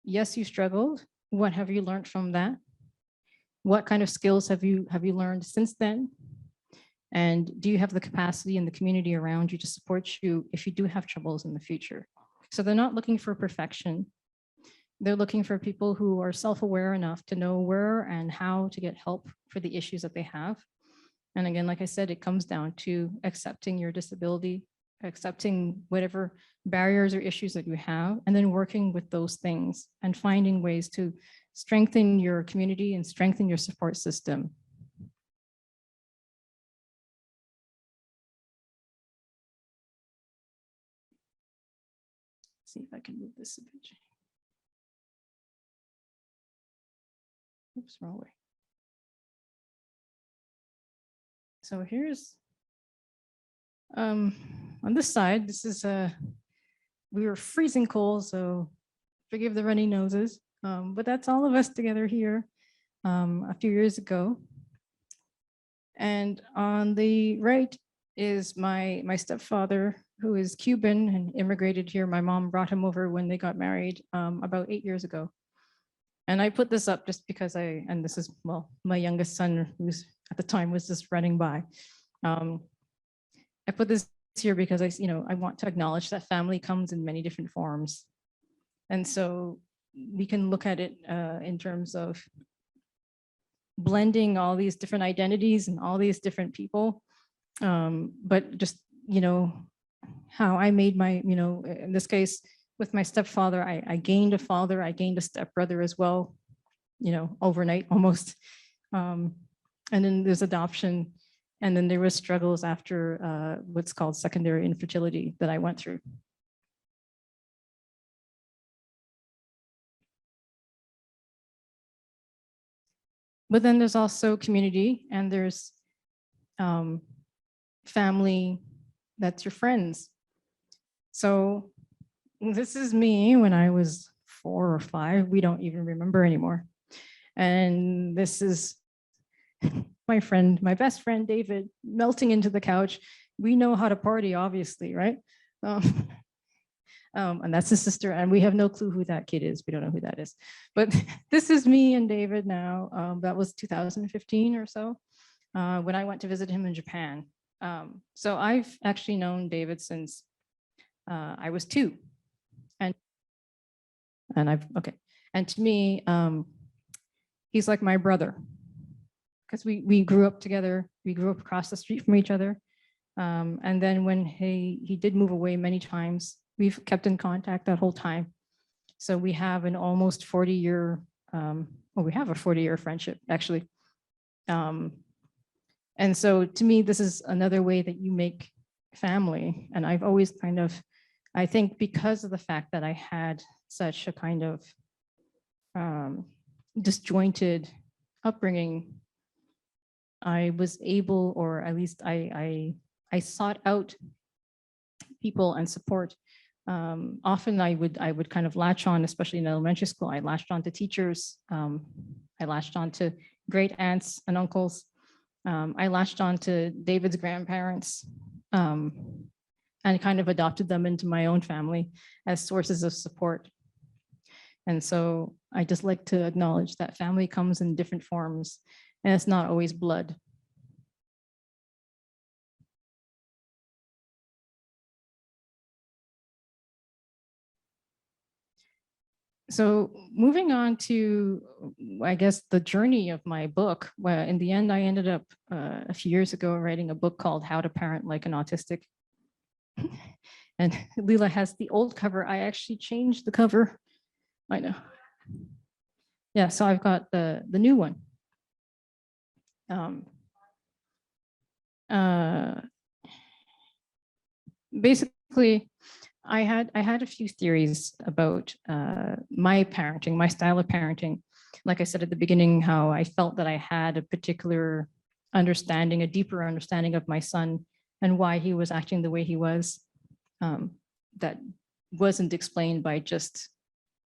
yes, you struggled. What have you learned from that? What kind of skills have you learned since then? And do you have the capacity in the community around you to support you if you do have troubles in the future? So they're not looking for perfection. They're looking for people who are self-aware enough to know where and how to get help for the issues that they have. And again, like I said, it comes down to accepting your disability, accepting whatever barriers or issues that you have, and then working with those things and finding ways to strengthen your community and strengthen your support system. See if I can move this a bit. Oops, wrong way. So here's, on this side, this is, we were freezing cold, so forgive the runny noses, but that's all of us together here a few years ago. And on the right is my stepfather, who is Cuban and immigrated here. My mom brought him over when they got married about 8 years ago. And I put this up just because and this is, well, my youngest son, who's at the time was just running by. I put this here because I want to acknowledge that family comes in many different forms. And so we can look at it in terms of blending all these different identities and all these different people. But just, how I made my, in this case, with my stepfather, I gained a father, I gained a stepbrother as well, overnight almost. And then there's adoption. And then there was struggles after what's called secondary infertility that I went through. But then there's also community, and there's family, that's your friends. So this is me when I was 4 or 5, we don't even remember anymore. And this is my friend, my best friend, David, melting into the couch. We know how to party, obviously, right? And that's his sister, and we have no clue who that kid is. We don't know who that is. But this is me and David now. That was 2015 or so, when I went to visit him in Japan. So I've actually known David since I was 2. And to me, he's like my brother, because we grew up together. We grew up across the street from each other. And then when he did move away many times, we've kept in contact that whole time. So we have an almost 40-year, we have a 40-year friendship, actually. And so to me, this is another way that you make family. And I've always kind of, I think because of the fact that I had such a kind of disjointed upbringing, I was able, or at least I sought out people and support. Often I would kind of latch on, especially in elementary school, I latched on to teachers. I latched on to great aunts and uncles. I latched on to David's grandparents, and kind of adopted them into my own family as sources of support. And so I just like to acknowledge that family comes in different forms, and it's not always blood. So moving on to, I guess, the journey of my book, where in the end, I ended up a few years ago writing a book called How to Parent Like an Autistic. And Leela has the old cover. I actually changed the cover. I know. Yeah, so I've got the new one. Basically, I had a few theories about my parenting, my style of parenting. Like I said at the beginning, how I felt that I had a particular understanding, a deeper understanding of my son and why he was acting the way he was, that wasn't explained by just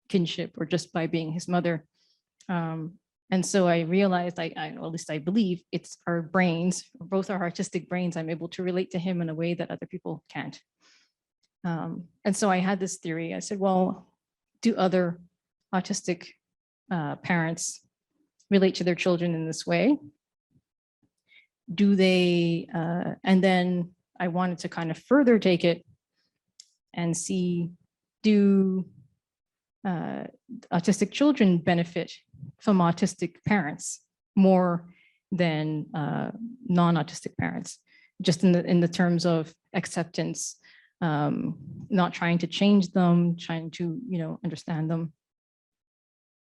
kinship or just by being his mother. And so I realized, or at least I believe, it's our brains, both our artistic brains, I'm able to relate to him in a way that other people can't. And so I had this theory. I said, well, do other autistic parents relate to their children in this way? Do they, and then I wanted to kind of further take it and see, do autistic children benefit from autistic parents more than non-autistic parents, just in the terms of acceptance, not trying to change them, trying to, understand them.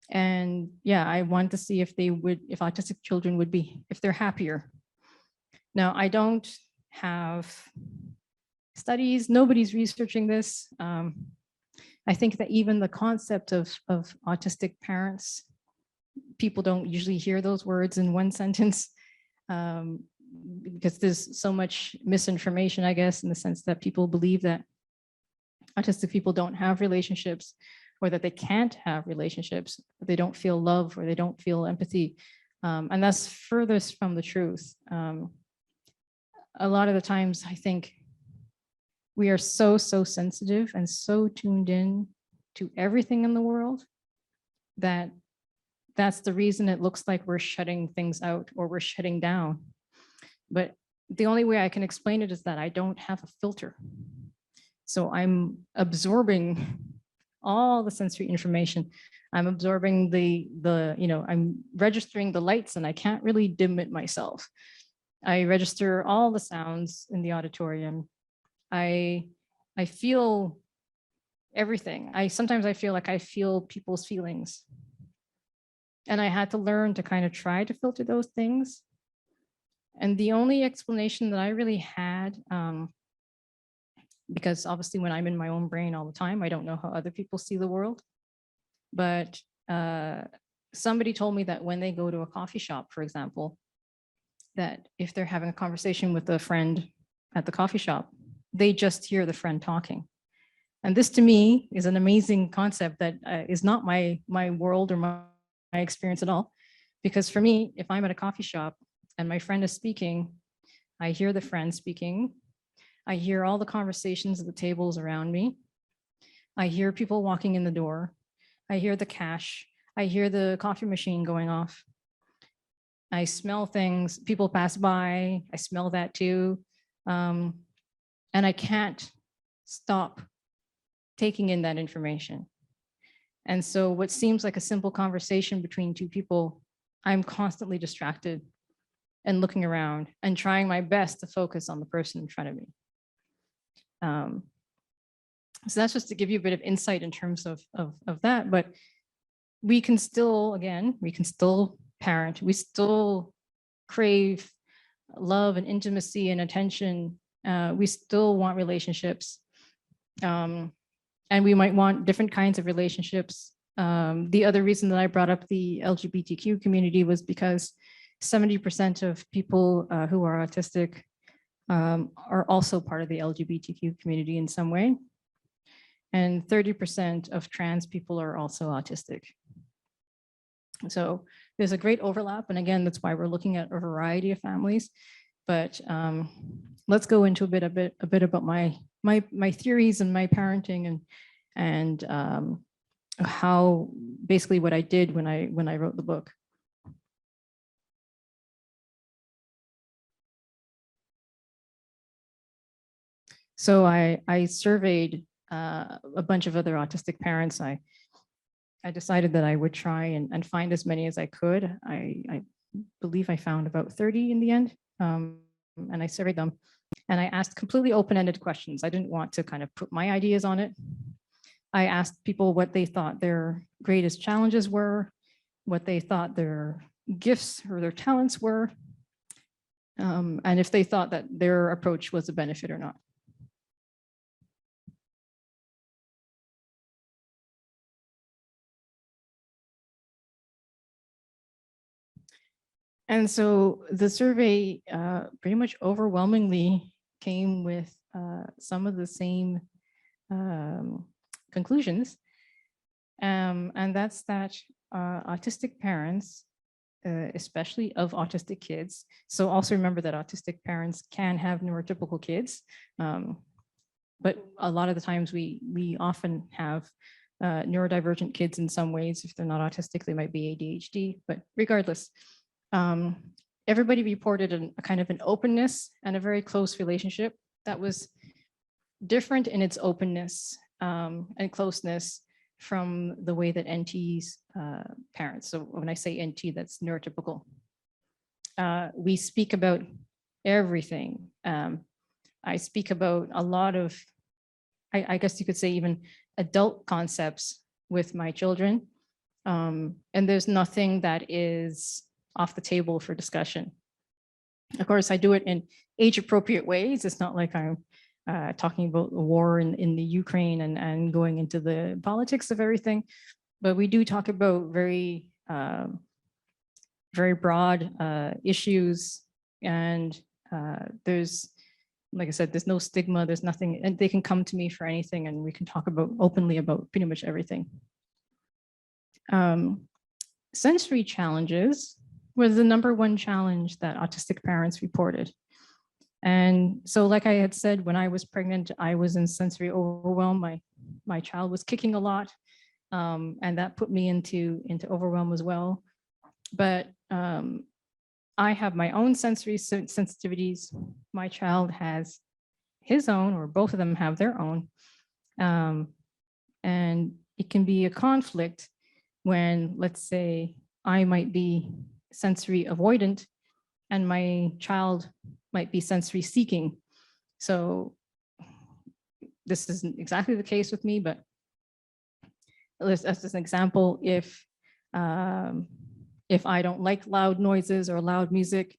And yeah, I want to see if autistic children would be, if they're happier. Now, I don't have studies, nobody's researching this. I think that even the concept of autistic parents, people don't usually hear those words in one sentence, because there's so much misinformation, I guess, in the sense that people believe that autistic people don't have relationships, or that they can't have relationships, that they don't feel love, or they don't feel empathy. And that's furthest from the truth. A lot of the times, I think we are so sensitive and so tuned in to everything in the world that that's the reason it looks like we're shutting things out or we're shutting down. But the only way I can explain it is that I don't have a filter. So I'm absorbing all the sensory information. I'm absorbing I'm registering the lights, and I can't really dim it myself. I register all the sounds in the auditorium. I feel everything. Sometimes I feel like I feel people's feelings. And I had to learn to kind of try to filter those things. And the only explanation that I really had, because obviously when I'm in my own brain all the time, I don't know how other people see the world. But somebody told me that when they go to a coffee shop, for example, that if they're having a conversation with a friend at the coffee shop, they just hear the friend talking. And this to me is an amazing concept that is not my world or my experience at all. Because for me, if I'm at a coffee shop and my friend is speaking, I hear the friend speaking. I hear all the conversations at the tables around me. I hear people walking in the door. I hear the cash. I hear the coffee machine going off. I smell things. People pass by. I smell that too. And I can't stop taking in that information. And so what seems like a simple conversation between two people, I'm constantly distracted and looking around and trying my best to focus on the person in front of me. So that's just to give you a bit of insight in terms of that, but we can still, again, we can still parent, we still crave love and intimacy and attention. We still want relationships. And we might want different kinds of relationships. The other reason that I brought up the LGBTQ community was because 70% of people who are autistic are also part of the LGBTQ community in some way. And 30% of trans people are also autistic. So there's a great overlap. And again, that's why we're looking at a variety of families. But let's go into a bit about my theories and my parenting and how basically what I did when I wrote the book. So I surveyed a bunch of other autistic parents. I decided that I would try and find as many as I could. I believe I found about 30 in the end. And I surveyed them and I asked completely open-ended questions. I didn't want to kind of put my ideas on it. I asked people what they thought their greatest challenges were, what they thought their gifts or their talents were, and if they thought that their approach was a benefit or not. And so the survey pretty much overwhelmingly came with some of the same conclusions. And that's that autistic parents, especially of autistic kids. So also remember that autistic parents can have neurotypical kids. But a lot of the times we often have neurodivergent kids in some ways. If they're not autistic, they might be ADHD, but regardless, everybody reported a kind of an openness and a very close relationship that was different in its openness and closeness from the way that NT's parents. So when I say NT, that's neurotypical. We speak about everything. I speak about a lot of, I guess you could say even adult concepts with my children. And there's nothing that is off the table for discussion. Of course, I do it in age-appropriate ways. It's not like I'm talking about the war in the Ukraine and going into the politics of everything, but we do talk about very, very broad issues. And there's, like I said, there's no stigma, there's nothing, and they can come to me for anything and we can talk about openly about pretty much everything. Sensory challenges was the #1 challenge that autistic parents reported. And so like I had said, when I was pregnant, I was in sensory overwhelm. My child was kicking a lot, and that put me into overwhelm as well. But I have my own sensory sensitivities. My child has his own, or both of them have their own. And it can be a conflict when, let's say, I might be sensory avoidant and my child might be sensory seeking. So this isn't exactly the case with me, but as an example, if I don't like loud noises or loud music,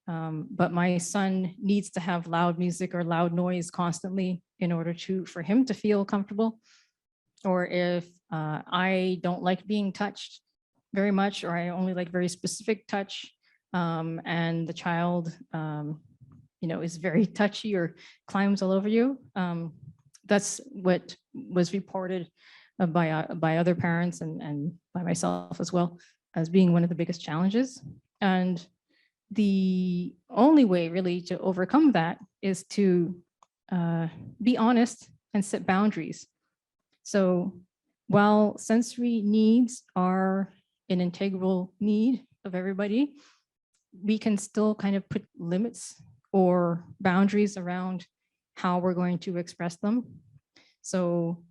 But my son needs to have loud music or loud noise constantly in order for him to feel comfortable. Or if I don't like being touched very much, or I only like very specific touch, and the child, is very touchy or climbs all over you. That's what was reported by other parents and by myself as well as being one of the biggest challenges. And the only way really to overcome that is to be honest and set boundaries. So while sensory needs are an integral need of everybody, we can still kind of put limits or boundaries around how we're going to express them. So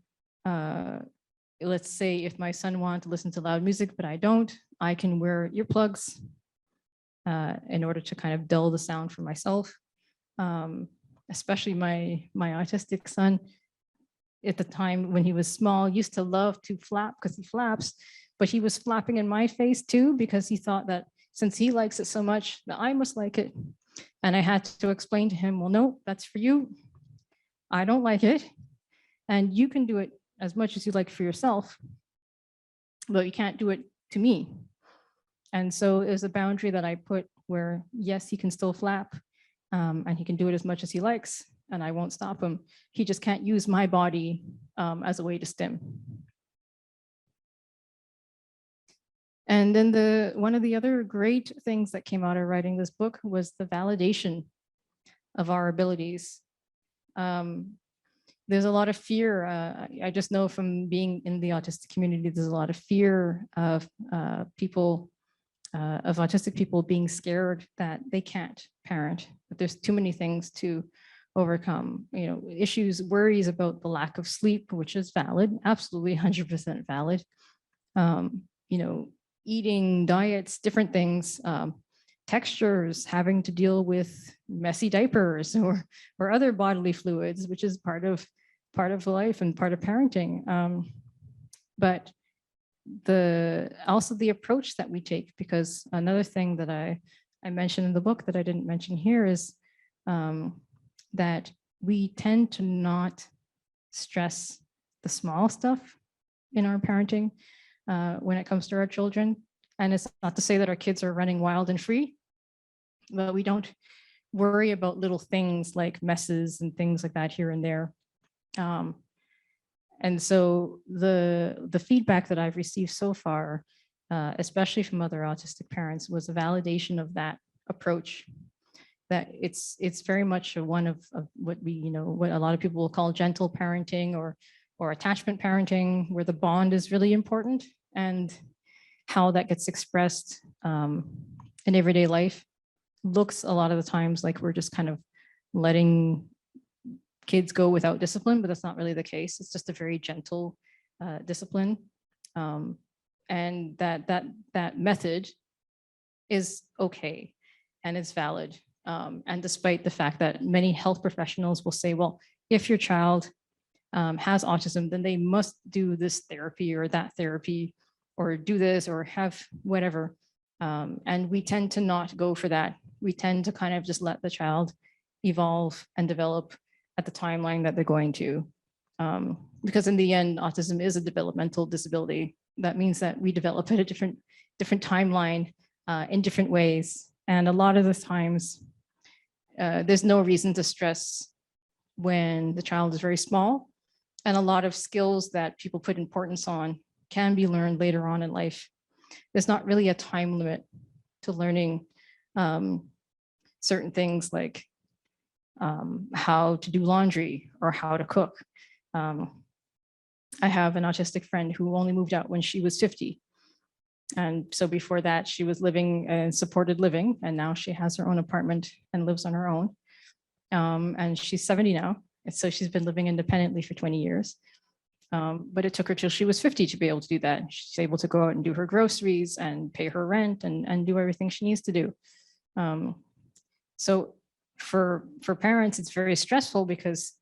let's say if my son wanted to listen to loud music, but I don't, I can wear earplugs in order to kind of dull the sound for myself. Especially my autistic son, at the time when he was small, used to love to flap because he flaps, but he was flapping in my face too, because he thought that since he likes it so much, that I must like it. And I had to explain to him, well, no, that's for you. I don't like it. And you can do it as much as you like for yourself, but you can't do it to me. And so it was a boundary that I put where, yes, he can still flap and he can do it as much as he likes, and I won't stop him. He just can't use my body as a way to stim. And then one of the other great things that came out of writing this book was the validation of our abilities. There's a lot of fear. I just know from being in the autistic community, there's a lot of fear of autistic people being scared that they can't parent, that there's too many things to overcome, issues, worries about the lack of sleep, which is valid, absolutely 100% valid. Eating, diets, different things, textures, having to deal with messy diapers or other bodily fluids, which is part of life and part of parenting. But also the approach that we take, because another thing that I mentioned in the book that I didn't mention here is that we tend to not stress the small stuff in our parenting when it comes to our children. And it's not to say that our kids are running wild and free, but we don't worry about little things like messes and things like that here and there. And so the feedback that I've received so far, especially from other autistic parents, was a validation of that approach. That it's very much one of what what a lot of people will call gentle parenting or attachment parenting, where the bond is really important, and how that gets expressed in everyday life looks a lot of the times like we're just kind of letting kids go without discipline, but that's not really the case. It's just a very gentle discipline, and that method is okay and it's valid. And despite the fact that many health professionals will say, well, if your child has autism, then they must do this therapy or that therapy, or do this or have whatever. And we tend to not go for that. We tend to kind of just let the child evolve and develop at the timeline that they're going to. Because in the end, autism is a developmental disability. That means that we develop at a different timeline in different ways. And a lot of the times, there's no reason to stress when the child is very small. And a lot of skills that people put importance on can be learned later on in life. There's not really a time limit to learning certain things like how to do laundry or how to cook. I have an autistic friend who only moved out when she was 50. And so before that, she was living in supported living, and now she has her own apartment and lives on her own. And she's 70 now. And so she's been living independently for 20 years. But it took her till she was 50 to be able to do that. She's able to go out and do her groceries and pay her rent and do everything she needs to do. So for parents, it's very stressful because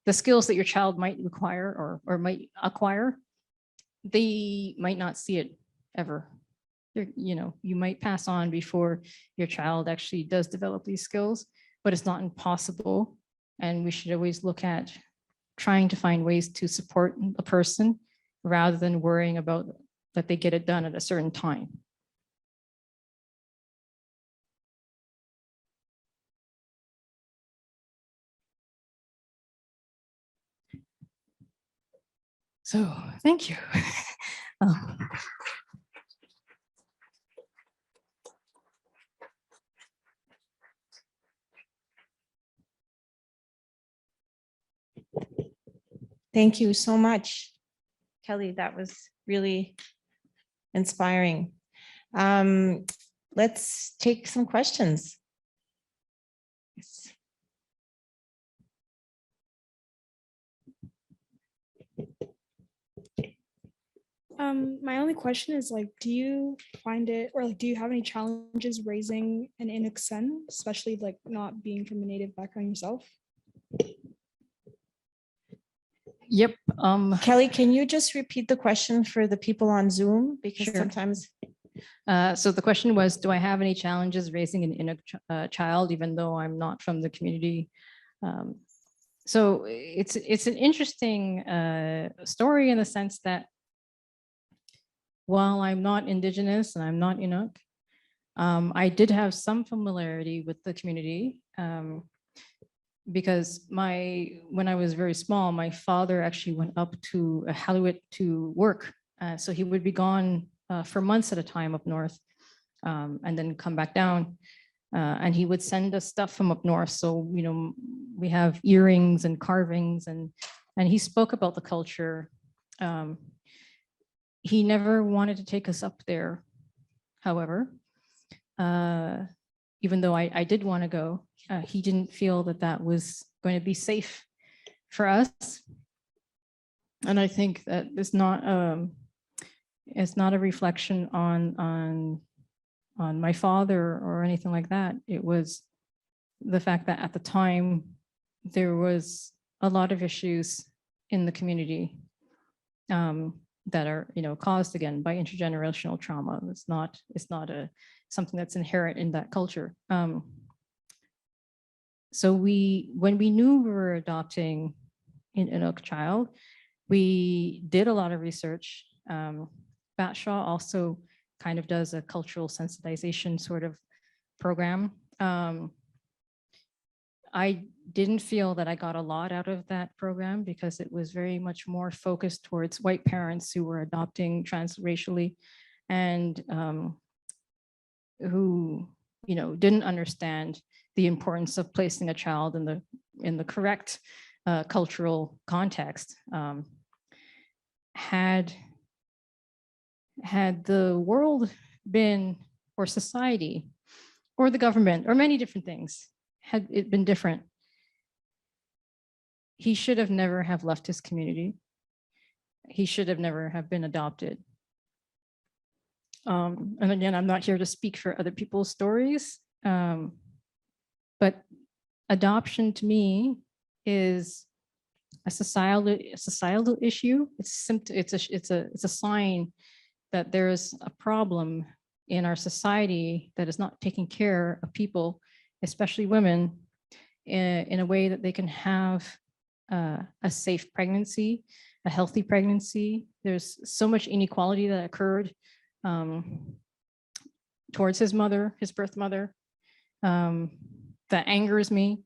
the skills that your child might require or might acquire, they might not see it ever. you might pass on before your child actually does develop these skills, but it's not impossible. And we should always look at trying to find ways to support a person rather than worrying about that they get it done at a certain time. So thank you. Um, Thank you so much, Kelly. That was really inspiring. Let's take some questions. Yes. My only question is like, do you find it, or like, do you have any challenges raising an Inuksen, especially like not being from a Native background yourself? Yep. Kelly, can you just repeat the question for the people on Zoom? Because Sure. sometimes. So the question was, do I have any challenges raising an Inuk child, even though I'm not from the community? So it's an interesting story in the sense that while I'm not Indigenous and I'm not Inuk, I did have some familiarity with the community because when I was very small, my father actually went up to Hallowit to work. So he would be gone for months at a time up north and then come back down. And he would send us stuff from up north. So, we have earrings and carvings and he spoke about the culture. He never wanted to take us up there, however, even though I did want to go, he didn't feel that that was going to be safe for us. And I think that it's not a reflection on my father or anything like that. It was the fact that at the time there was a lot of issues in the community that are caused again by intergenerational trauma. It's not something that's inherent in that culture. So when we knew we were adopting an Inuk child, we did a lot of research. Batshaw also kind of does a cultural sensitization sort of program. I didn't feel that I got a lot out of that program because it was very much more focused towards white parents who were adopting transracially and who didn't understand the importance of placing a child in the correct cultural context. Had the world been, or society, or the government, or many different things, had it been different, he should have never have left his community. He should have never have been adopted. And again, I'm not here to speak for other people's stories, but adoption to me is a societal issue. It's a sign that there's a problem in our society that is not taking care of people, especially women, in a way that they can have a safe pregnancy, a healthy pregnancy. There's so much inequality that occurred towards his birth mother, that angers me.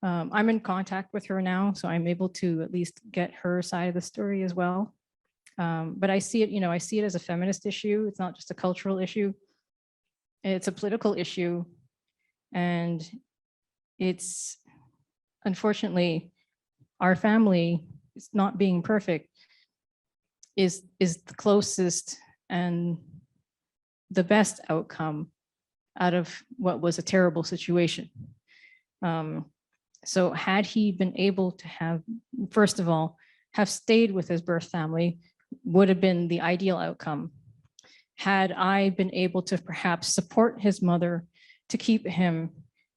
I'm in contact with her now, so I'm able to at least get her side of the story as well. But I see it, I see it as a feminist issue. It's not just a cultural issue. It's a political issue. And it's, unfortunately, our family is not being perfect is the closest and the best outcome out of what was a terrible situation. So had he been able to have, first of all, have stayed with his birth family, would have been the ideal outcome. Had I been able to perhaps support his mother to keep him,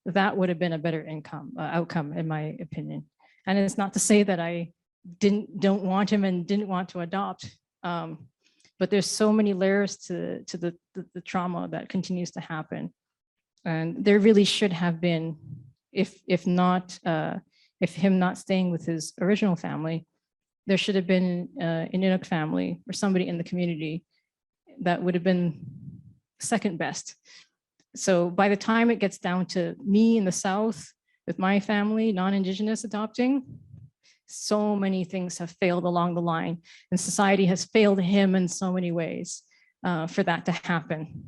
that would have been a better outcome, in my opinion. And it's not to say that I don't want him and didn't want to adopt. but there's so many layers to the trauma that continues to happen. And there really should have been, if him not staying with his original family, there should have been an Inuk family or somebody in the community that would have been second best. So by the time it gets down to me in the South with my family, non-Indigenous adopting, so many things have failed along the line, and society has failed him in so many ways for that to happen.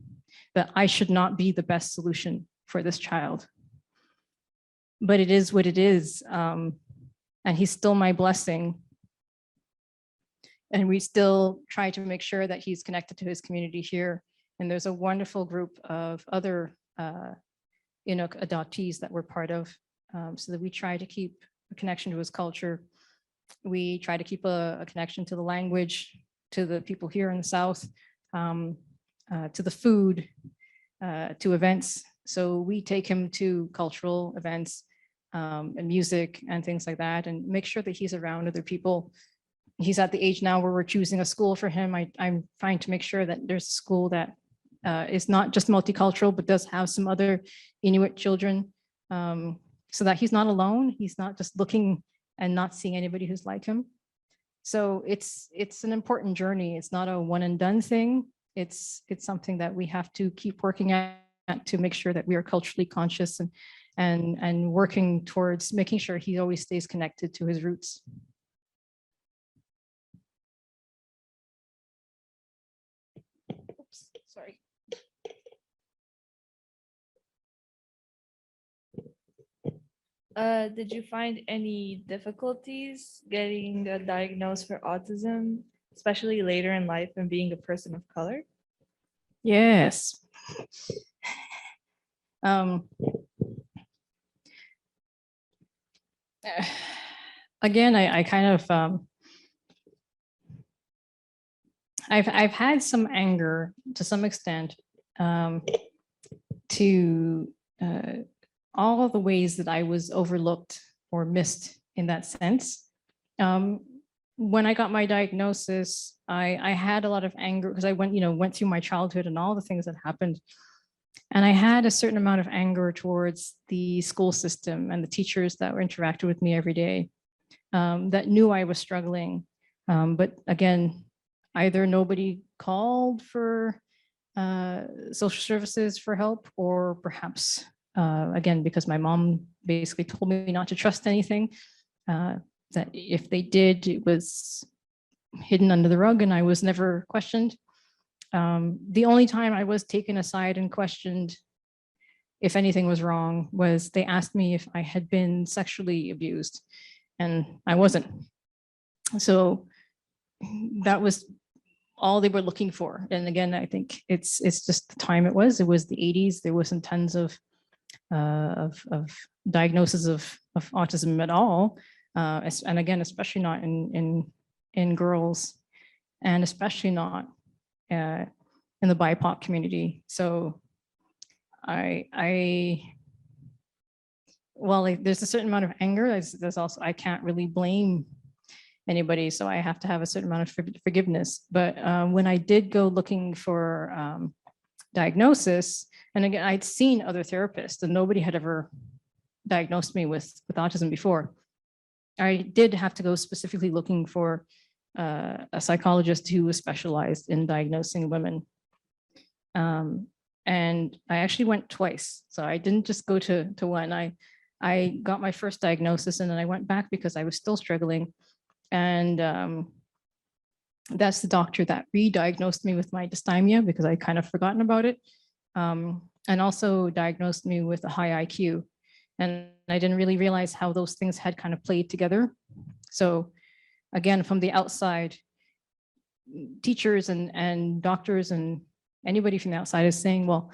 That I should not be the best solution for this child. But it is what it is. And he's still my blessing. And we still try to make sure that he's connected to his community here. And there's a wonderful group of other Inuk adoptees that we're part of, so that we try to keep a connection to his culture. We try to keep a connection to the language, to the people here in the South, to the food, to events. So we take him to cultural events and music and things like that, and make sure that he's around other people. He's at the age now where we're choosing a school for him. I'm trying to make sure that there's a school that is not just multicultural, but does have some other Inuit children, so that he's not alone. He's not just looking and not seeing anybody who's like him. So it's an important journey. It's not a one and done thing. It's something that we have to keep working at to make sure that we are culturally conscious and working towards making sure he always stays connected to his roots. Oops, sorry. Did you find any difficulties getting diagnosed for autism, especially later in life and being a person of color? Yes. Again, I kind of, I've had some anger to some extent to all of the ways that I was overlooked or missed in that sense. When I got my diagnosis, I had a lot of anger because I went through my childhood and all the things that happened. And I had a certain amount of anger towards the school system and the teachers that were interacting with me every day, that knew I was struggling. But again, either nobody called for social services for help, or perhaps, again, because my mom basically told me not to trust anything, that if they did, it was hidden under the rug and I was never questioned. The only time I was taken aside and questioned if anything was wrong was they asked me if I had been sexually abused, and I wasn't. So that was all they were looking for. And again, I think it's just the time it was the 80s. There wasn't tons of diagnosis of autism at all. And again, especially not in girls, and especially not in the BIPOC community. So there's a certain amount of anger. There's also, I can't really blame anybody, so I have to have a certain amount of forgiveness. But when I did go looking for diagnosis, and again, I'd seen other therapists and nobody had ever diagnosed me with autism before. I did have to go specifically looking for a psychologist who was specialized in diagnosing women. And I actually went twice. So I didn't just go to one. I got my first diagnosis and then I went back because I was still struggling. And that's the doctor that re-diagnosed me with my dysthymia because I kind of forgotten about it. And also diagnosed me with a high IQ. And I didn't really realize how those things had kind of played together. So again, from the outside, teachers and doctors and anybody from the outside is saying, well,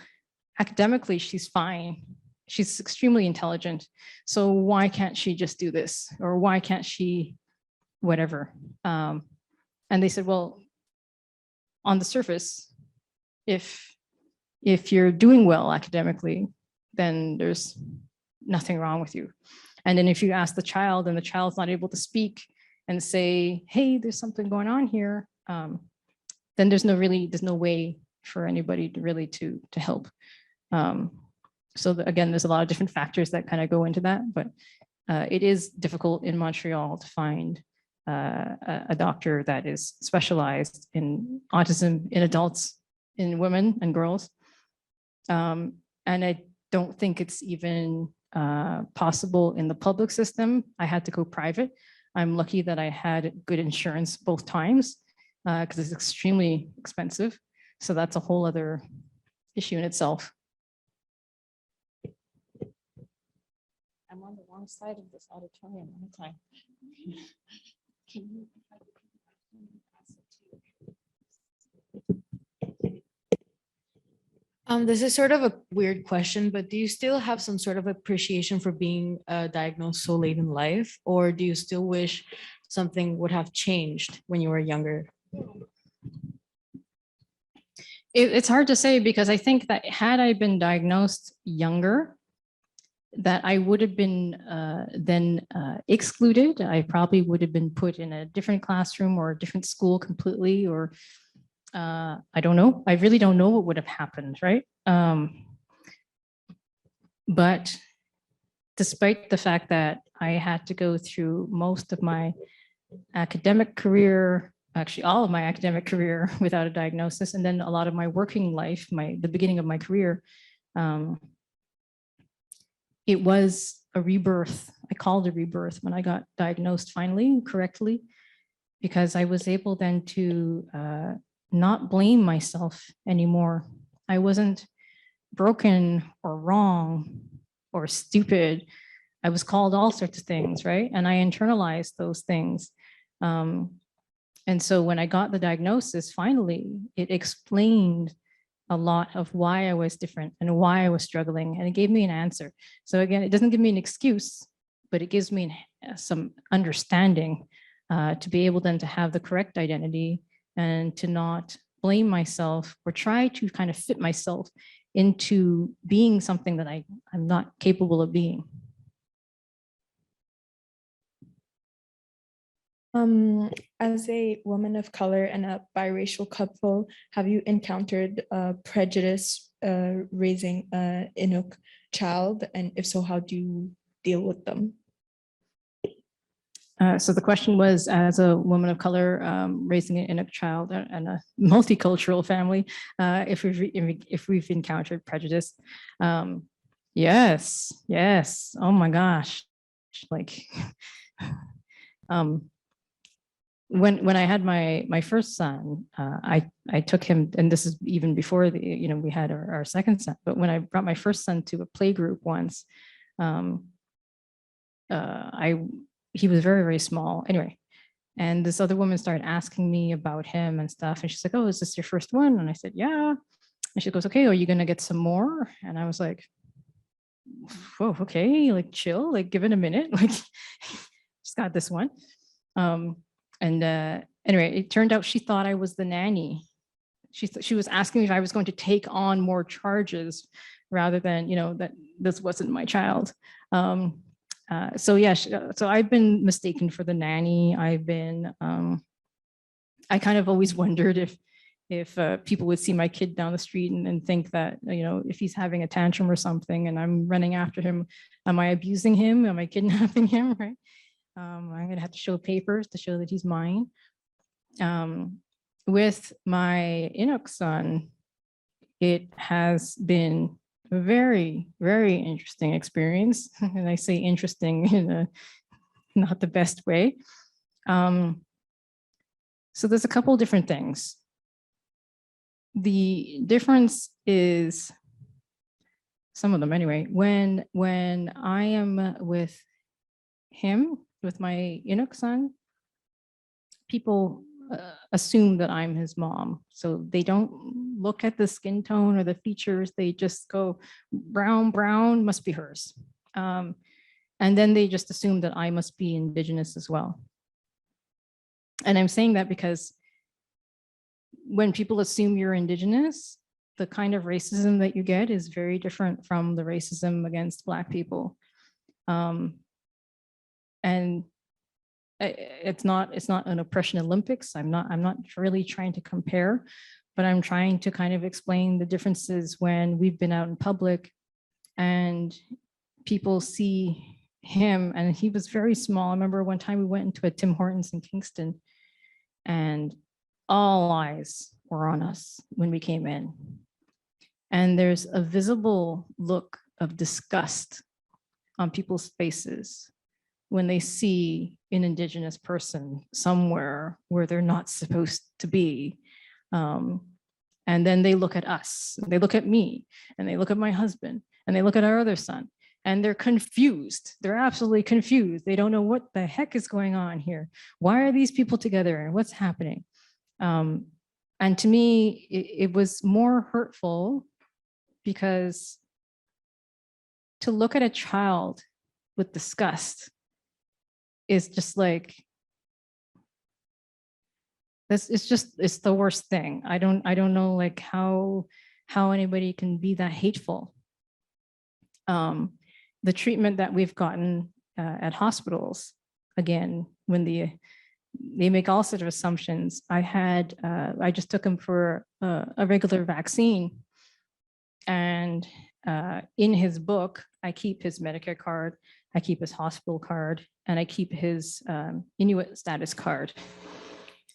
academically, she's fine. She's extremely intelligent. So why can't she just do this? Or why can't she whatever? And they said, well, on the surface, if you're doing well academically, then there's nothing wrong with you. And then if you ask the child and the child's not able to speak and say, hey, there's something going on here, then there's no way for anybody to really to help. So again, there's a lot of different factors that kind of go into that, but it is difficult in Montreal to find a doctor that is specialized in autism in adults, in women and girls. And I don't think it's even possible in the public system. I had to go private. I'm lucky that I had good insurance both times because it's extremely expensive. So that's a whole other issue in itself. I'm on the wrong side of this auditorium all the time. Can you? This is sort of a weird question, but do you still have some sort of appreciation for being diagnosed so late in life, or do you still wish something would have changed when you were younger? It's hard to say because I think that had I been diagnosed younger, that I would have been then excluded. I probably would have been put in a different classroom or a different school completely, or I don't know. I really don't know what would have happened, right? But despite the fact that I had to go through most of my academic career, actually all of my academic career without a diagnosis, and then a lot of my working life, the beginning of my career, it was a rebirth. I called it a rebirth when I got diagnosed finally, correctly, because I was able then to not blame myself anymore. I wasn't broken or wrong or stupid. I was called all sorts of things, right? And I internalized those things. And so when I got the diagnosis, finally, it explained a lot of why I was different and why I was struggling, and it gave me an answer. So again, it doesn't give me an excuse, but it gives me some understanding to be able then to have the correct identity and to not blame myself or try to kind of fit myself into being something that I'm not capable of being. As a woman of color and a biracial couple, have you encountered prejudice raising an Inuk child? And if so, how do you deal with them? So the question was, as a woman of color raising an Inuk child and a multicultural family, if we've encountered prejudice. Yes. Oh my gosh. Like, when I had my first son, I took him, and this is even before we had our second son. But when I brought my first son to a play group once, he was very, very small. Anyway, and this other woman started asking me about him and stuff. And she's like, "Oh, is this your first one?" And I said, "Yeah." And she goes, "Okay, are you gonna get some more?" And I was like, "Whoa, okay, like chill, like give it a minute, like just got this one." Anyway, it turned out she thought I was the nanny. She was asking me if I was going to take on more charges rather than, that this wasn't my child. So yeah, so I've been mistaken for the nanny. I've been, I kind of always wondered if people would see my kid down the street and think that, if he's having a tantrum or something and I'm running after him, am I abusing him? Am I kidnapping him, right? I'm going to have to show papers to show that he's mine. With my Inuk son, it has been a very, very interesting experience. And I say interesting in a not the best way. So there's a couple different things. The difference is, some of them anyway, when I am with him, with my Inuk son, people assume that I'm his mom. So they don't look at the skin tone or the features. They just go, brown, must be hers. And then they just assume that I must be Indigenous as well. And I'm saying that because when people assume you're Indigenous, the kind of racism that you get is very different from the racism against Black people. And it's not an oppression Olympics. I'm not really trying to compare, but I'm trying to kind of explain the differences when we've been out in public and people see him, and he was very small. I remember one time we went into a Tim Hortons in Kingston and all eyes were on us when we came in. And there's a visible look of disgust on people's faces when they see an Indigenous person somewhere where they're not supposed to be. And then they look at us, they look at me, and they look at my husband, and they look at our other son, and they're confused. They're absolutely confused. They don't know what the heck is going on here. Why are these people together and what's happening? And to me, it was more hurtful because to look at a child with disgust is just like, it's the worst thing. I don't know like how anybody can be that hateful. The treatment that we've gotten at hospitals, again, when they make all sorts of assumptions. I just took him for a regular vaccine, and in his book, I keep his Medicare card, I keep his hospital card, and I keep his Inuit status card.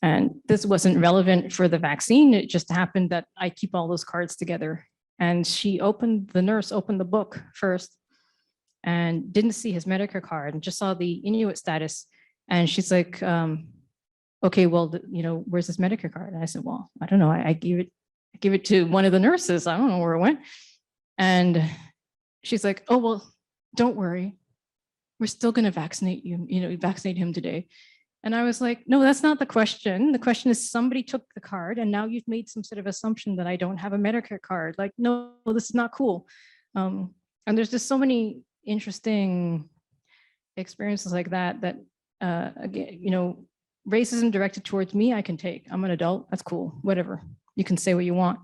And this wasn't relevant for the vaccine. It just happened that I keep all those cards together. And the nurse opened the book first and didn't see his Medicare card and just saw the Inuit status. And she's like, okay, well, where's his Medicare card? And I said, well, I don't know. I gave it to one of the nurses. I don't know where it went. And she's like, oh, well, don't worry. We're still going to vaccinate vaccinate him today. And I was like, no, that's not the question. The question is somebody took the card and now you've made some sort of assumption that I don't have a Medicare card. Like, no, this is not cool. And there's just so many interesting experiences like that, again, racism directed towards me, I can take. I'm an adult, that's cool, whatever. You can say what you want.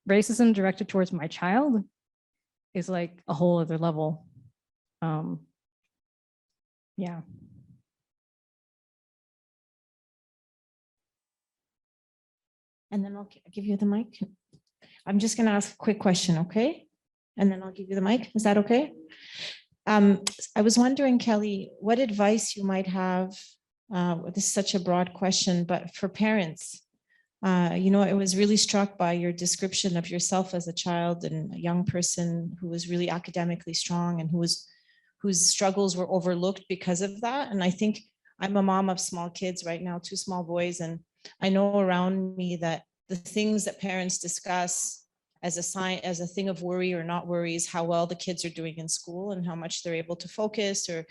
Racism directed towards my child is like a whole other level. Yeah. And then I'll give you the mic. I'm just going to ask a quick question, okay? And then I'll give you the mic. Is that okay? I was wondering, Kelly, what advice you might have. This is such a broad question, but for parents, I was really struck by your description of yourself as a child and a young person who was really academically strong and whose struggles were overlooked because of that. And I think I'm a mom of small kids right now, 2 small boys, and I know around me that the things that parents discuss as a thing of worry or not worry is how well the kids are doing in school and how much they're able to focus, or,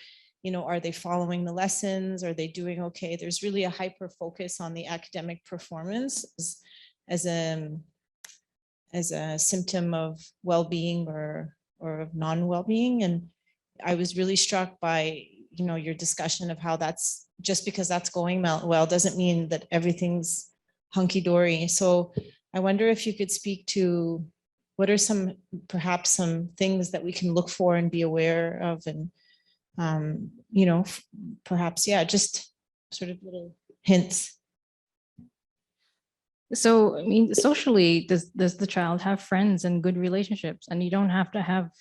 are they following the lessons? Are they doing okay? There's really a hyper focus on the academic performance as a symptom of well-being or of non-well-being. And I was really struck by, your discussion of how that's just because that's going well doesn't mean that everything's hunky-dory. So I wonder if you could speak to what are perhaps some things that we can look for and be aware of, and perhaps, yeah, just sort of little hints. So, I mean, socially, does the child have friends and good relationships? And you don't have to have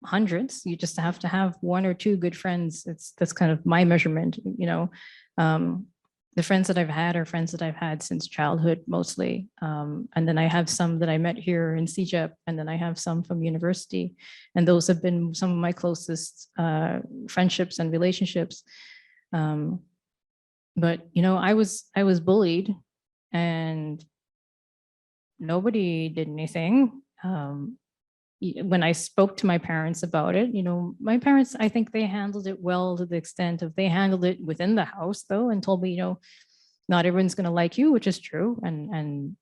hundreds, you just have to have 1 or 2 good friends. That's kind of my measurement, the friends that I've had are friends that I've had since childhood mostly. And then I have some that I met here in CEGEP, and then I have some from university. And those have been some of my closest friendships and relationships. But, I was bullied and nobody did anything. When I spoke to my parents about it, my parents, I think they handled it well to the extent of they handled it within the house though, and told me, not everyone's going to like you, which is true. And,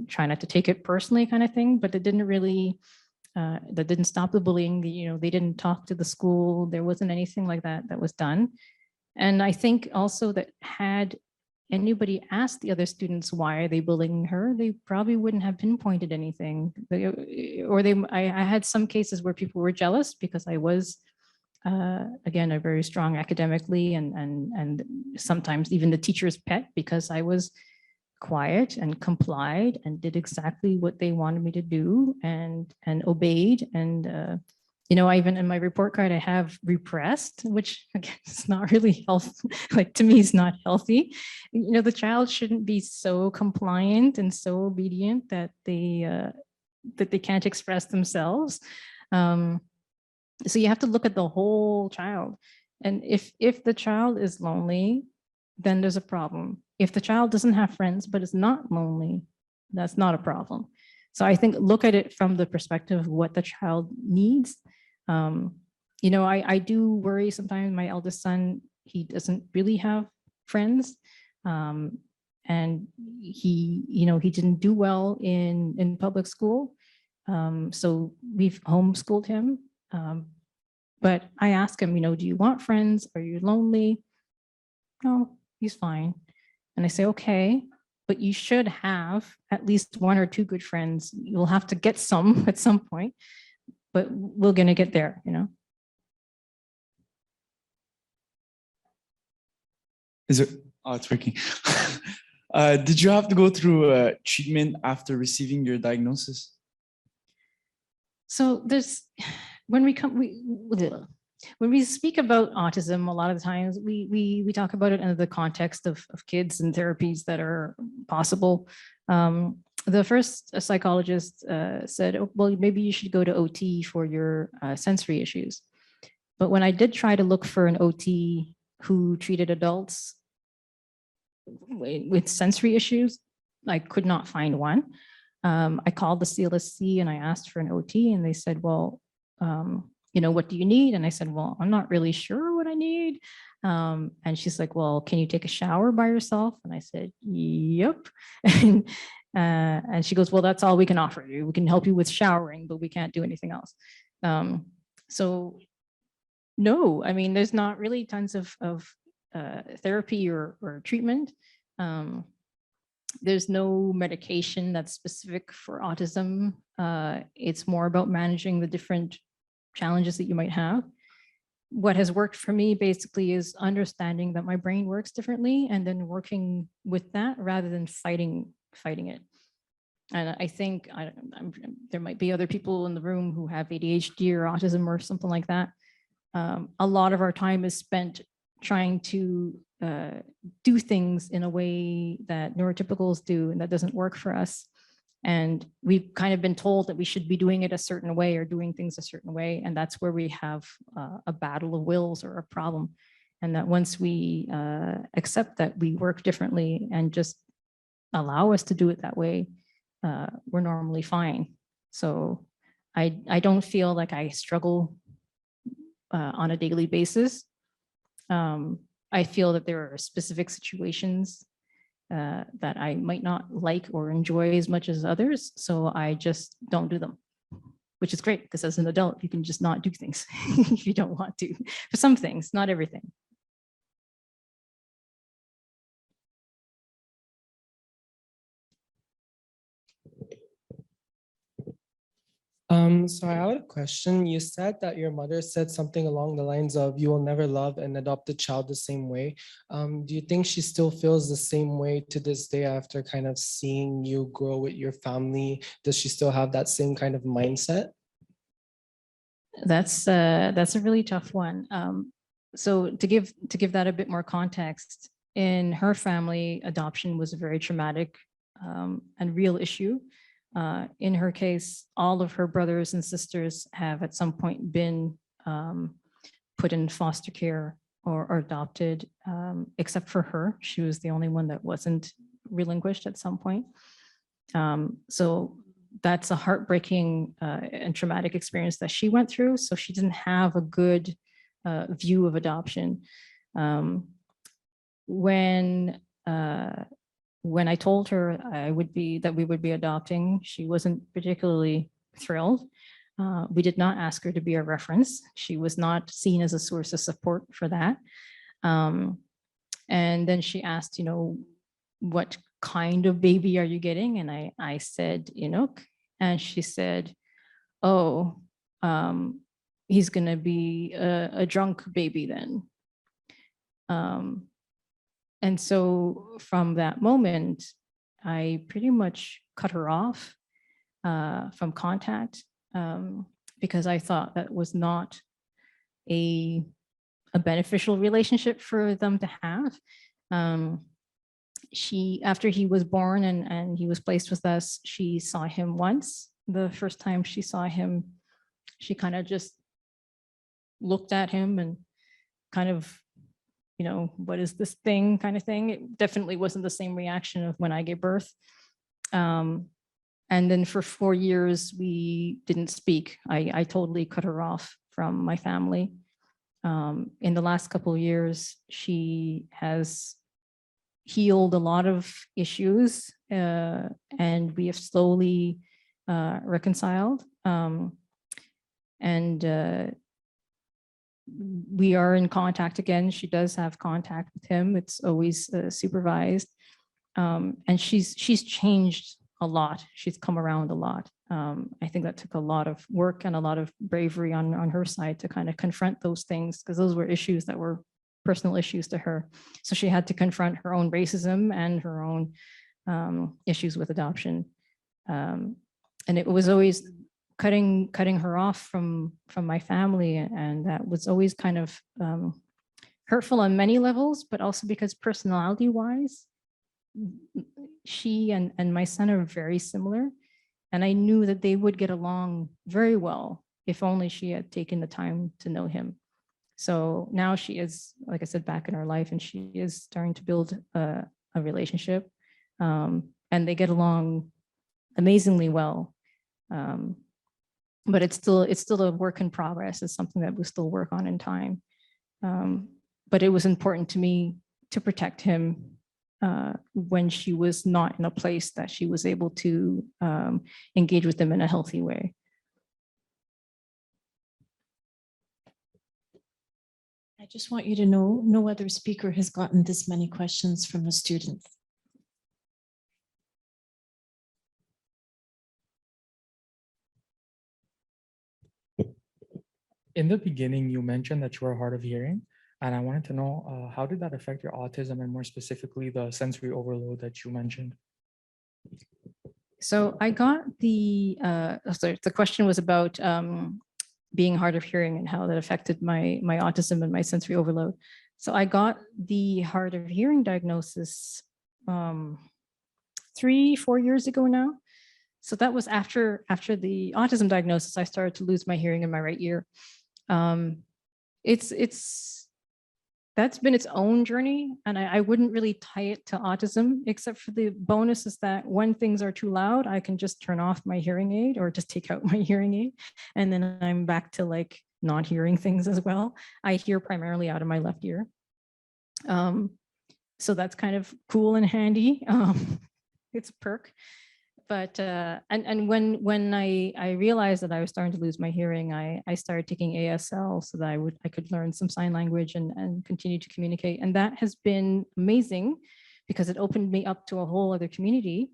try not to take it personally kind of thing, but it didn't really, that didn't stop the bullying. They didn't talk to the school. There wasn't anything like that was done. And I think also that had anybody asked the other students, why are they bullying her, they probably wouldn't have pinpointed anything. I had some cases where people were jealous because I was again, are very strong academically and sometimes even the teacher's pet because I was quiet and complied and did exactly what they wanted me to do and obeyed. And, you know, I even in my report card, I have repressed, which again, is not really healthy. Like to me, is not healthy. You know, the child shouldn't be so compliant and so obedient that they can't express themselves. So you have to look at the whole child. And if the child is lonely, then there's a problem. If the child doesn't have friends, but is not lonely, that's not a problem. So I think look at it from the perspective of what the child needs. You know, I do worry sometimes. My eldest son, he doesn't really have friends. And he, you know, he didn't do well in public school. So we've homeschooled him. But I ask him, you know, do you want friends? Are you lonely? No, he's fine. And I say, okay, but you should have at least 1 or 2 good friends. You'll have to get some at some point, but we're going to get there, you know? Is it? Oh, it's working. Did you have to go through treatment after receiving your diagnosis? So there's, when we speak about autism, a lot of the times we talk about it in the context of kids and therapies that are possible. The first psychologist said, oh, well, maybe you should go to OT for your sensory issues. But when I did try to look for an OT who treated adults with sensory issues, I could not find one. I called the CLSC and I asked for an OT and they said, well, you know, what do you need? And I said, well, I'm not really sure what I need. And she's like, well, can you take a shower by yourself? And I said, yep. And she goes, well, that's all we can offer you. We can help you with showering, but we can't do anything else. So no, I mean, there's not really tons of therapy or treatment. There's no medication that's specific for autism. It's more about managing the different challenges that you might have. What has worked for me basically is understanding that my brain works differently and then working with that rather than fighting it. And I think there might be other people in the room who have ADHD or autism or something like that. A lot of our time is spent trying to do things in a way that neurotypicals do, and that doesn't work for us. And we've kind of been told that we should be doing it a certain way or doing things a certain way. And that's where we have a battle of wills or a problem. And that once we accept that we work differently and just allow us to do it that way, we're normally fine. So I don't feel like I struggle on a daily basis. I feel that there are specific situations that I might not like or enjoy as much as others. So I just don't do them, which is great because as an adult, you can just not do things if you don't want to. For some things, not everything. So I have a question. You said that your mother said something along the lines of you will never love an adopted child the same way. Do you think she still feels the same way to this day after kind of seeing you grow with your family? Does she still have that same kind of mindset? That's a really tough one. So to give that a bit more context, in her family, adoption was a very traumatic and real issue. In her case, all of her brothers and sisters have at some point been put in foster care or adopted, except for her. She was the only one that wasn't relinquished at some point. So that's a heartbreaking and traumatic experience that she went through. So she didn't have a good view of adoption. When I told her that we would be adopting, she wasn't particularly thrilled. We did not ask her to be a reference. She was not seen as a source of support for that. And then she asked, you know, what kind of baby are you getting? And I said, Inuk. And she said, oh, he's going to be a drunk baby then. And so from that moment, I pretty much cut her off from contact because I thought that was not a beneficial relationship for them to have. After he was born and he was placed with us, she saw him once. The first time she saw him, she kind of just looked at him and kind of, you know, what is this thing kind of thing. It definitely wasn't the same reaction of when I gave birth. And then for 4 years, we didn't speak. I totally cut her off from my family. In the last couple of years, she has healed a lot of issues and we have slowly reconciled. We are in contact again. She does have contact with him. It's always supervised. And she's changed a lot. She's come around a lot. I think that took a lot of work and a lot of bravery on her side to kind of confront those things, because those were issues that were personal issues to her. So she had to confront her own racism and her own issues with adoption. And it was always cutting her off from my family. And that was always kind of hurtful on many levels, but also because personality wise, she and my son are very similar. And I knew that they would get along very well if only she had taken the time to know him. So now she is, like I said, back in her life, and she is starting to build a relationship. And they get along amazingly well. But it's still a work in progress. It's something that we still work on in time. But it was important to me to protect him when she was not in a place that she was able to engage with them in a healthy way. I just want you to know, no other speaker has gotten this many questions from a student. In the beginning, you mentioned that you are hard of hearing, and I wanted to know how did that affect your autism, and more specifically, the sensory overload that you mentioned? So I got the question was about being hard of hearing and how that affected my autism and my sensory overload. So I got the hard of hearing diagnosis 3-4 years ago now. So that was after the autism diagnosis, I started to lose my hearing in my right ear. That's been its own journey, and I wouldn't really tie it to autism, except for the bonus is that when things are too loud, I can just turn off my hearing aid or just take out my hearing aid, and then I'm back to like not hearing things as well. I hear primarily out of my left ear. So that's kind of cool and handy. It's a perk. But and when I realized that I was starting to lose my hearing, I started taking ASL so that I could learn some sign language and continue to communicate. And that has been amazing because it opened me up to a whole other community.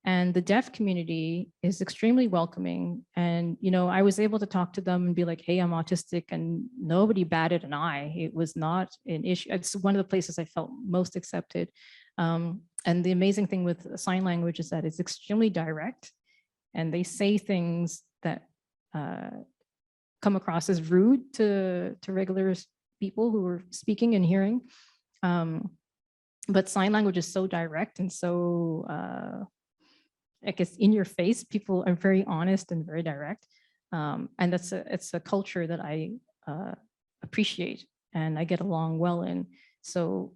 And the deaf community is extremely welcoming. And, you know, I was able to talk to them and be like, hey, I'm autistic, and nobody batted an eye. It was not an issue. It's one of the places I felt most accepted. And the amazing thing with sign language is that it's extremely direct, and they say things that come across as rude to regular people who are speaking and hearing. But sign language is so direct and so, I guess, in your face. People are very honest and very direct. And it's a culture that I appreciate and I get along well in. So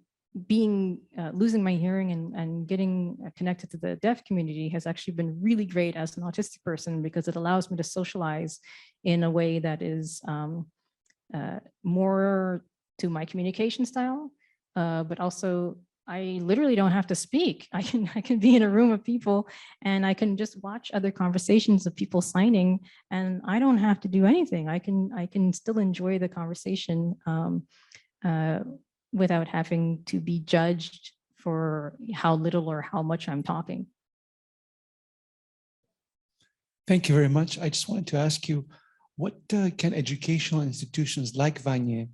losing my hearing and getting connected to the deaf community has actually been really great as an autistic person, because it allows me to socialize in a way that is more to my communication style, but also I literally don't have to speak. I can be in a room of people and I can just watch other conversations of people signing, and I don't have to do anything. I can still enjoy the conversation without having to be judged for how little or how much I'm talking. Thank you very much. I just wanted to ask you, what can educational institutions like Vanier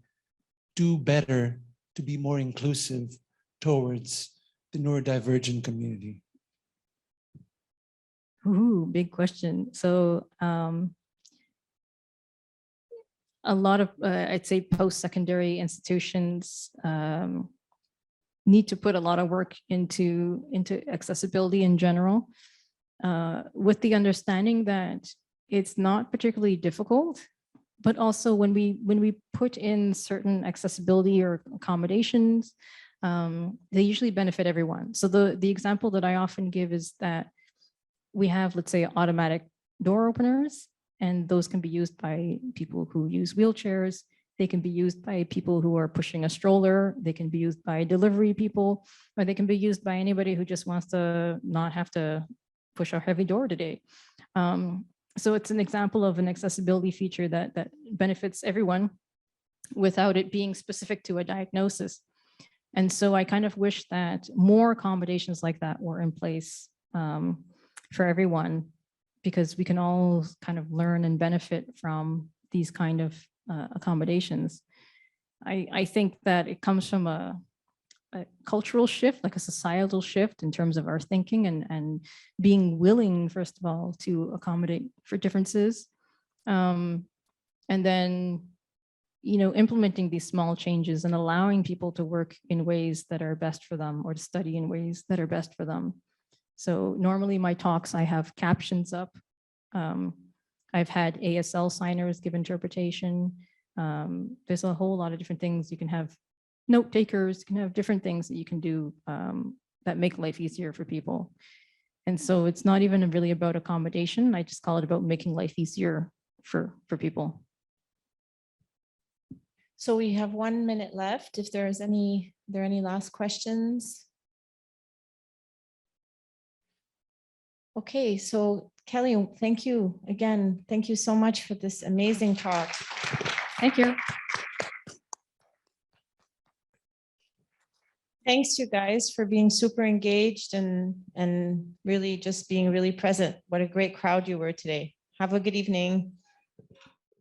do better to be more inclusive towards the neurodivergent community? Ooh, big question. So a lot of, I'd say post-secondary institutions need to put a lot of work into accessibility in general, with the understanding that it's not particularly difficult, but also when we put in certain accessibility or accommodations, they usually benefit everyone. So the example that I often give is that we have, let's say, automatic door openers, and those can be used by people who use wheelchairs. They can be used by people who are pushing a stroller. They can be used by delivery people, or they can be used by anybody who just wants to not have to push a heavy door today. So it's an example of an accessibility feature that benefits everyone without it being specific to a diagnosis. And so I kind of wish that more accommodations like that were in place for everyone, because we can all kind of learn and benefit from these kind of accommodations. I think that it comes from a cultural shift, like a societal shift in terms of our thinking and being willing, first of all, to accommodate for differences. And then, you know, implementing these small changes and allowing people to work in ways that are best for them, or to study in ways that are best for them. So normally my talks, I have captions up. I've had ASL signers give interpretation. There's a whole lot of different things. You can have note takers, you can have different things that you can do that make life easier for people. And so it's not even really about accommodation. I just call it about making life easier for people. So we have 1 minute left. If there are any last questions? Okay, so Kelly, thank you again. Thank you so much for this amazing talk. Thank you. Thanks you guys for being super engaged and really just being really present. What a great crowd you were today. Have a good evening.